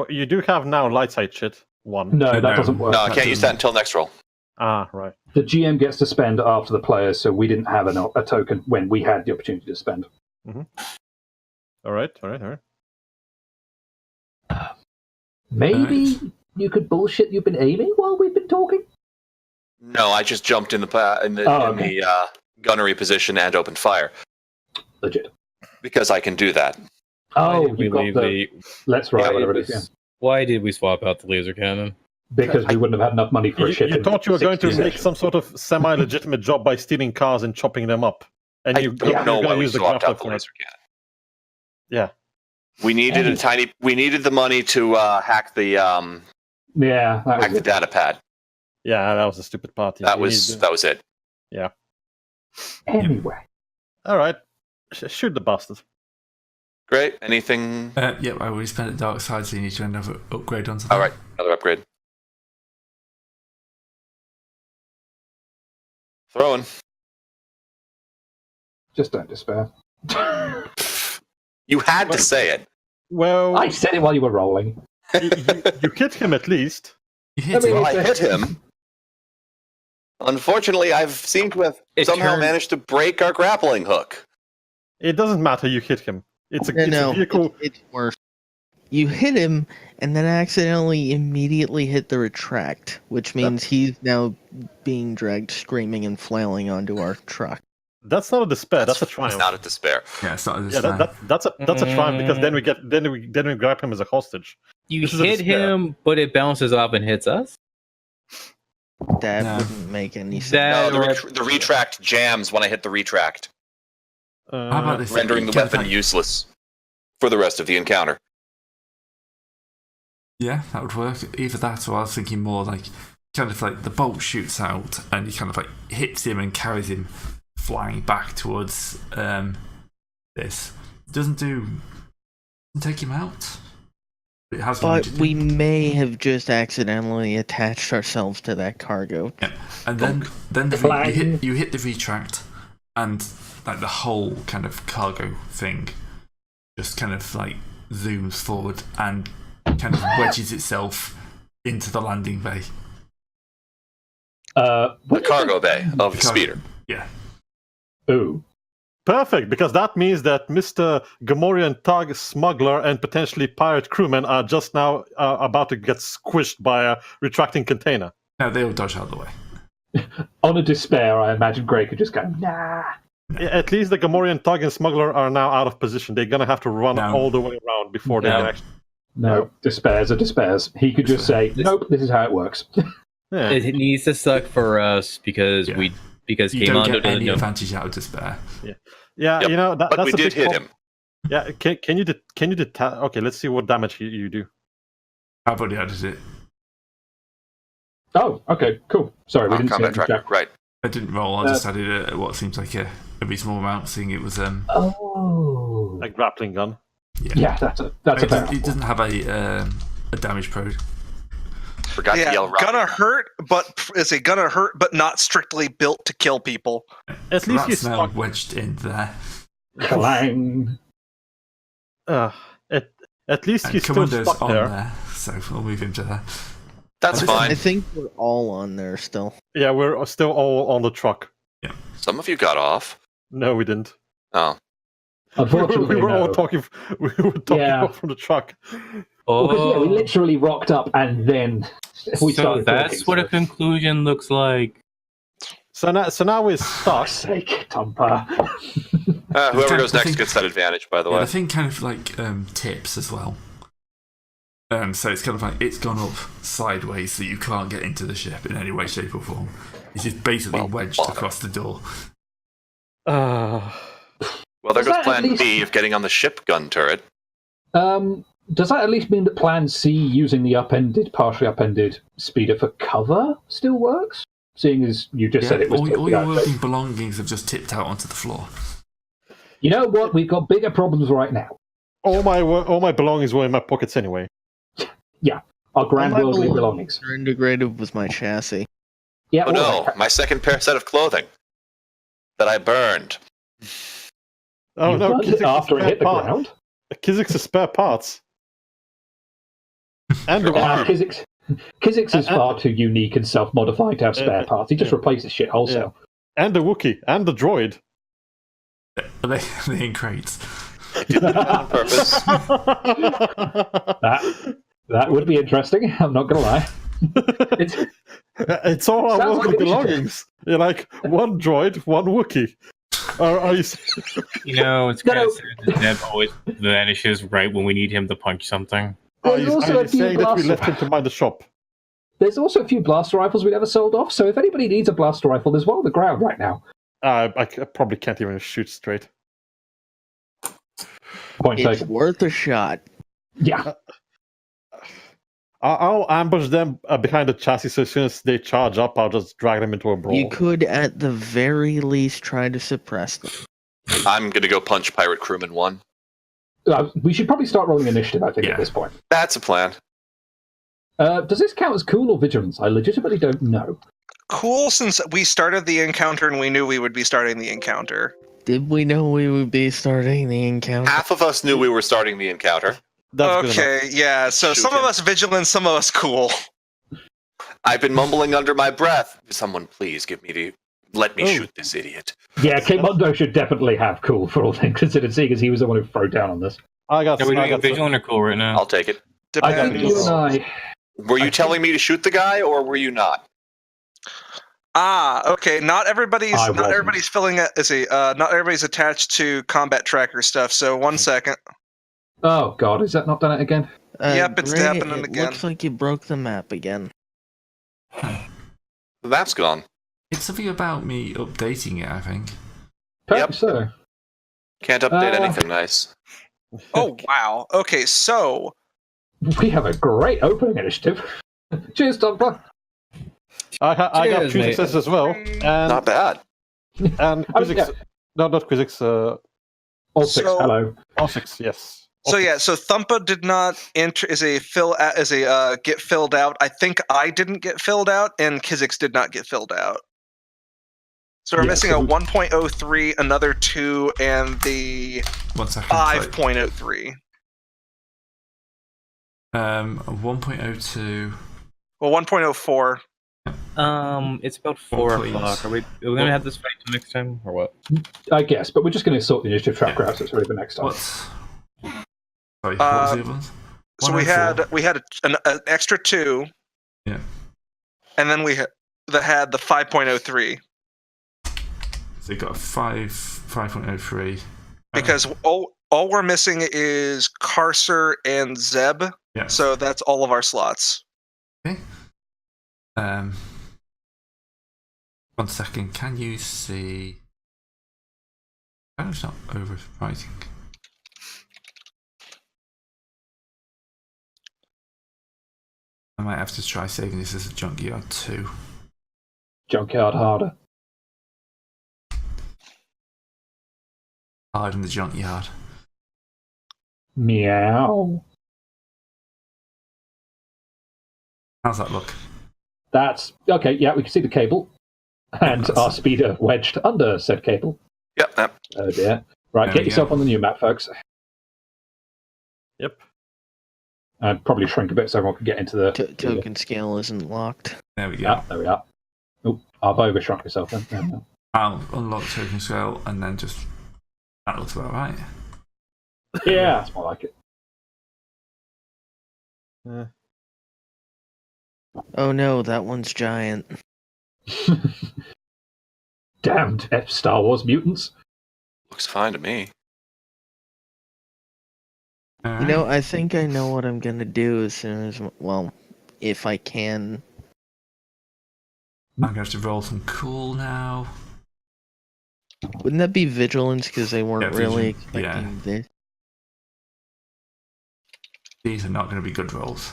You do have now light side shit 1. No, that doesn't work. No, I can't use that until next roll. Ah, right. The GM gets to spend after the players, so we didn't have a token when we had the opportunity to spend. Mm-hmm. All right. Maybe you could bullshit you've been aiming while we've been talking? No, I just jumped in the gunnery position and opened fire. Legit. Because I can do that. Oh, you got let's ride, whatever it is. Yeah. Why did we swap out the laser cannon? Because we wouldn't have had enough money for a ship. You thought you were going to make some sort of semi-legitimate job by stealing cars and chopping them up. And I don't know why we swapped out the laser cannon. Yeah. We needed we needed the money to hack the the data pad. Yeah, that was a stupid part. That was it. Yeah. Anyway. All right. Shoot the bastard. Great. Anything? Yeah, I already spent at dark side, so you need to end up upgrade on something. All right, another upgrade. Throwing. Just don't despair. You had to say it. Well, I said it while you were rolling. You hit him at least. You hit him. Well, I hit him. Unfortunately, I've seemed to have somehow managed to break our grappling hook. It doesn't matter. You hit him. It's a vehicle. It's worse. You hit him and then accidentally immediately hit the retract, which means he's now being dragged screaming and flailing onto our truck. That's not a despair. That's a triumph. It's not a despair. Yeah, it's not a despair. Yeah, that's a triumph because then we grab him as a hostage. You hit him, but it bounces off and hits us. That wouldn't make any sense. No, the retract jams when I hit the retract. How about this? Rendering the weapon useless for the rest of the encounter. Yeah, that would work. Either that, or I was thinking more like kind of like the bolt shoots out and he kind of like hits him and carries him flying back towards this. Doesn't take him out. It has. But we may have just accidentally attached ourselves to that cargo. Yeah. And then you hit the retract, and like the whole kind of cargo thing just kind of like zooms forward and kind of wedges itself into the landing bay. The cargo bay of the speeder. Yeah. Ooh. Perfect, because that means that Mr. Gamorrean Tug Smuggler and potentially pirate crewmen are just now about to get squished by a retracting container. No, they all dodge out of the way. On a despair, I imagine Greg could just go, nah. Yeah, at least the Gamorrean Tug and Smuggler are now out of position. They're going to have to run all the way around before they can actually... No, despairs are despairs. He could just say, nope, this is how it works. Yeah. It needs to suck for us because you Keimondo don't get any know. advantage out of despair. Yeah, Yep. you know but that's we a did big hit problem. him. Yeah, can you detach? Okay, let's see what damage you do. I've already added it. Oh, okay, cool. Sorry, we didn't see combat it. tracker. Right. I didn't roll. I just added what seems like a reasonable amount, seeing it was Oh, A grappling gun. yeah, that's a fair. It doesn't have a damage pro. Forgot to yell rocket. Gonna hurt, but not strictly built to kill people. At least he's now wedged in there. Clang. At least he's still Commando's stuck on there. so we'll move him to there. That's fine. I think we're all on there still. Yeah, we're still all on the truck. Yeah. Some of you got off. No, we didn't. Oh. Unfortunately, we were all no. talking. We were talking off from the truck. Well, we literally rocked up and then we started. That's what a conclusion looks like. So now we're stuck. Sake, Tumper. Whoever goes next gets that advantage, by the way. The thing kind of like tips as well. So it's kind of like it's gone up sideways, so you can't get into the ship in any way, shape, or form. It's just basically wedged across the door. Well, there goes Plan B of getting on the ship gun turret. Does that at least mean that Plan C using the partially upended speeder for cover still works? Seeing as you just said it was... All your working belongings have just tipped out onto the floor. You know what? We've got bigger problems right now. All my belongings were in my pockets anyway. Yeah, our grand worldly belongings. Are integrated with my chassis. Yeah. Oh no, my second set of clothing that I burned. Oh no! After it hit the ground. Kizik's spare parts. And Kizix is far too unique and self-modified to have spare parts. He just replaces shit wholesale. Yeah. And the Wookiee and the droid. Are they in crates? I did that on purpose. That would be interesting. I'm not gonna lie. It's all our working belongings. You're like one droid, one Wookiee. Are you? It's kind of sad that Neb always vanishes right when we need him to punch something. Are you saying that we left him to mind the shop? There's also a few blaster rifles we never sold off, so if anybody needs a blaster rifle, there's one on the ground right now. I probably can't even shoot straight. Point It's taken. worth a shot. Yeah. I'll ambush them behind the chassis, so as soon as they charge up, I'll just drag them into a brawl. You could, at the very least, try to suppress them. I'm gonna go punch Pirate Crewman 1. We should probably start rolling initiative, I think, at this point. That's a plan. Does this count as cool or vigilance? I legitimately don't know. Cool, since we started the encounter and we knew we would be starting the encounter. Did we know we would be starting the encounter? Half of us knew we were starting the encounter. That's okay, yeah, so some of us vigilant, some of us cool. I've been mumbling under my breath. Someone please let me shoot this idiot. Yeah, Keimondo should definitely have cool for all things considered, seeing as he was the one who threw down on this. Are we doing vigilant or cool right now? I'll take it. I think you and I... Were you telling me to shoot the guy, or were you not? Okay. Not everybody's filling it. Not everybody's attached to combat tracker stuff. So 1 second. Oh God, is that not done it again? Yep, it's Ray, happening again. Looks like you broke the map again. The map's gone. It's something about me updating it, I think. Perhaps so. Can't update anything nice. Oh, wow. Okay, so... We have a great opening initiative. Cheers, Dumper. I got Cheers, 2 mate. successes as well. And, Not bad. And Quizzix. No, not Quizzix. All 6, hello. All 6, yes. So yeah, so Thumpa did not enter get filled out. I think I didn't get filled out, and Kizix did not get filled out. So we're missing a 1.03, another 2, and the 5.03. 1.02. Well, 1.04. It's about 4 o'clock. Are we gonna have this fight till next time, or what? I guess, but we're just going to sort the initiative tracker out, so it's ready for next time. Sorry, what was the other one? So we had an extra 2. Yeah. And then we had the 5.03. So you got a 5.03. Because all we're missing is Carcer and Zeb. Yeah. So that's all of our slots. Okay. 1 second. Can you see? Oh, it's not overwriting. I might have to try saving this as a junkyard too. Junkyard harder. Hide in the junkyard. Meow. How's that look? That's okay. Yeah, we can see the cable, and our speeder wedged under said cable. Yep. Oh dear. Right, There get we yourself go. on the new map, folks. Yep. And probably shrink a bit so everyone can get into the Token scale isn't locked. There we go. Yeah, there we are. Oh, I've overshrunk myself then. There we go. I'll unlock token scale and then just. That looks about right. Yeah, that's more like it. Oh no, that one's giant. Damned Star Wars mutants. Looks fine to me. You know, I think I know what I'm gonna do as soon as, well, if I can. I'm going to have to roll some cool now. Wouldn't that be vigilance? Because they weren't Yeah, really vigilance, expecting this. These are not going to be good rolls.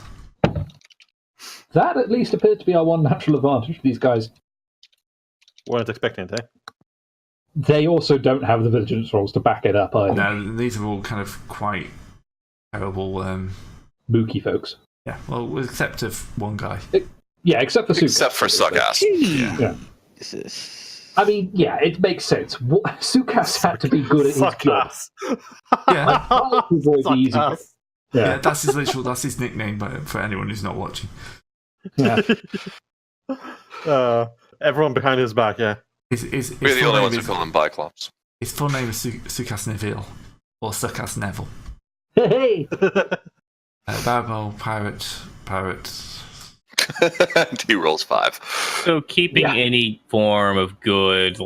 That at least appeared to be our one natural advantage. These guys, Weren't expecting it, eh? they also don't have the vigilance rolls to back it up either. No, these are all kind of quite terrible. Mookie folks. Yeah, well, except of one guy. Yeah, except for Sukas. Except for Suckass. Yeah. I mean, yeah, it makes sense. Sukas had to be good at his job. Yeah, To avoid the easy bit. yeah, that's his nickname. But for anyone who's not watching, Yeah. Everyone behind his back, yeah. We're the only ones who call them Biclops. His full name is Sukas Neville or Sukas Neville. Hey! Barrel pirate. He rolls 5. So keeping any form of good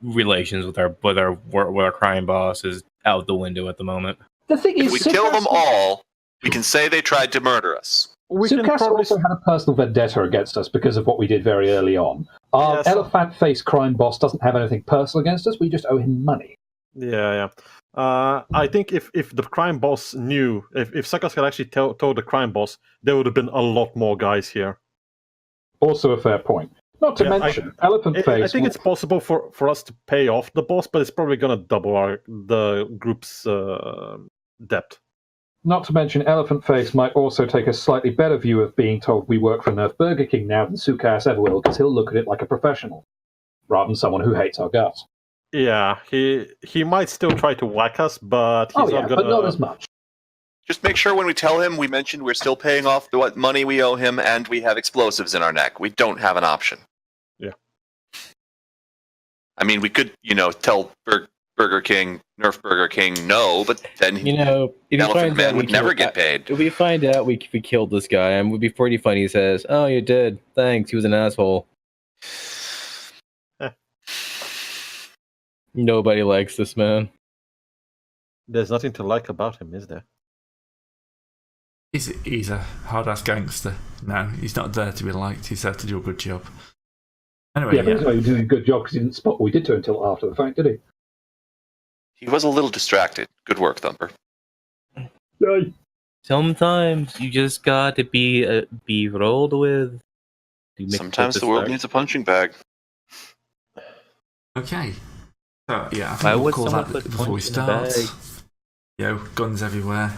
relations with our crime boss is out the window at the moment. The thing If is, we kill them all, we can say they tried to murder us. Sukas also had a personal vendetta against us because of what we did very early on. Our elephant-faced crime boss doesn't have anything personal against us. We just owe him money. Yeah. I think if the crime boss knew, if Suckas had actually told the crime boss, there would have been a lot more guys here. Also a fair point. Not to mention, Elephant Face... I think it's possible for us to pay off the boss, but it's probably going to double the group's debt. Not to mention, Elephant Face might also take a slightly better view of being told we work for Nerf Burger King now than Sukas ever will, because he'll look at it like a professional, rather than someone who hates our guts. Yeah, he might still try to whack us, but he's not going to... but not as much. Just make sure when we tell him we mentioned we're still paying off what money we owe him and we have explosives in our neck. We don't have an option. Yeah. I mean, we could, tell Burger King, Nerf Burger King, no, but then if Elephant Man would never get paid. If we find out we killed this guy, and it would be pretty funny. He says, "Oh, you did. Thanks. He was an asshole." Nobody likes this man. There's nothing to like about him, is there? He's a hard-ass gangster. No, he's not there to be liked. He's there to do a good job. Anyway, But he's not doing a good job because he didn't spot what we did to him until after the fact, did he? He was a little distracted. Good work, Thumper. Yay. Sometimes you just got to be rolled with. Sometimes the world needs a punching bag. Okay. So, yeah, I Why think we'll would call someone that put before we punch in a bag? start. Guns everywhere.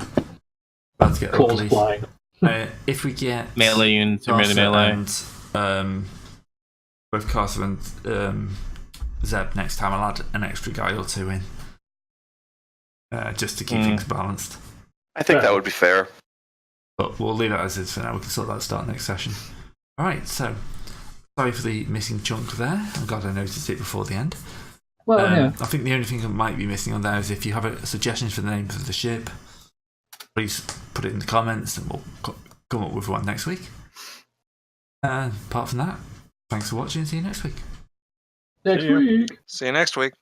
About to get Claws ugly. flying. If we get Melee units are really Carcer melee. and both Carcer and Zeb next time, I'll add an extra guy or two in. Just to keep things balanced. I think that would be fair. But we'll leave it as is for now. We can sort that start next session. Alright, so sorry for the missing chunk there. I'm glad I noticed it before the end. Well, yeah. I think the only thing that might be missing on there is if you have a suggestion for the name of the ship, please put it in the comments and we'll come up with one next week. Apart from that, thanks for watching. See you next week. Next week. See you next week.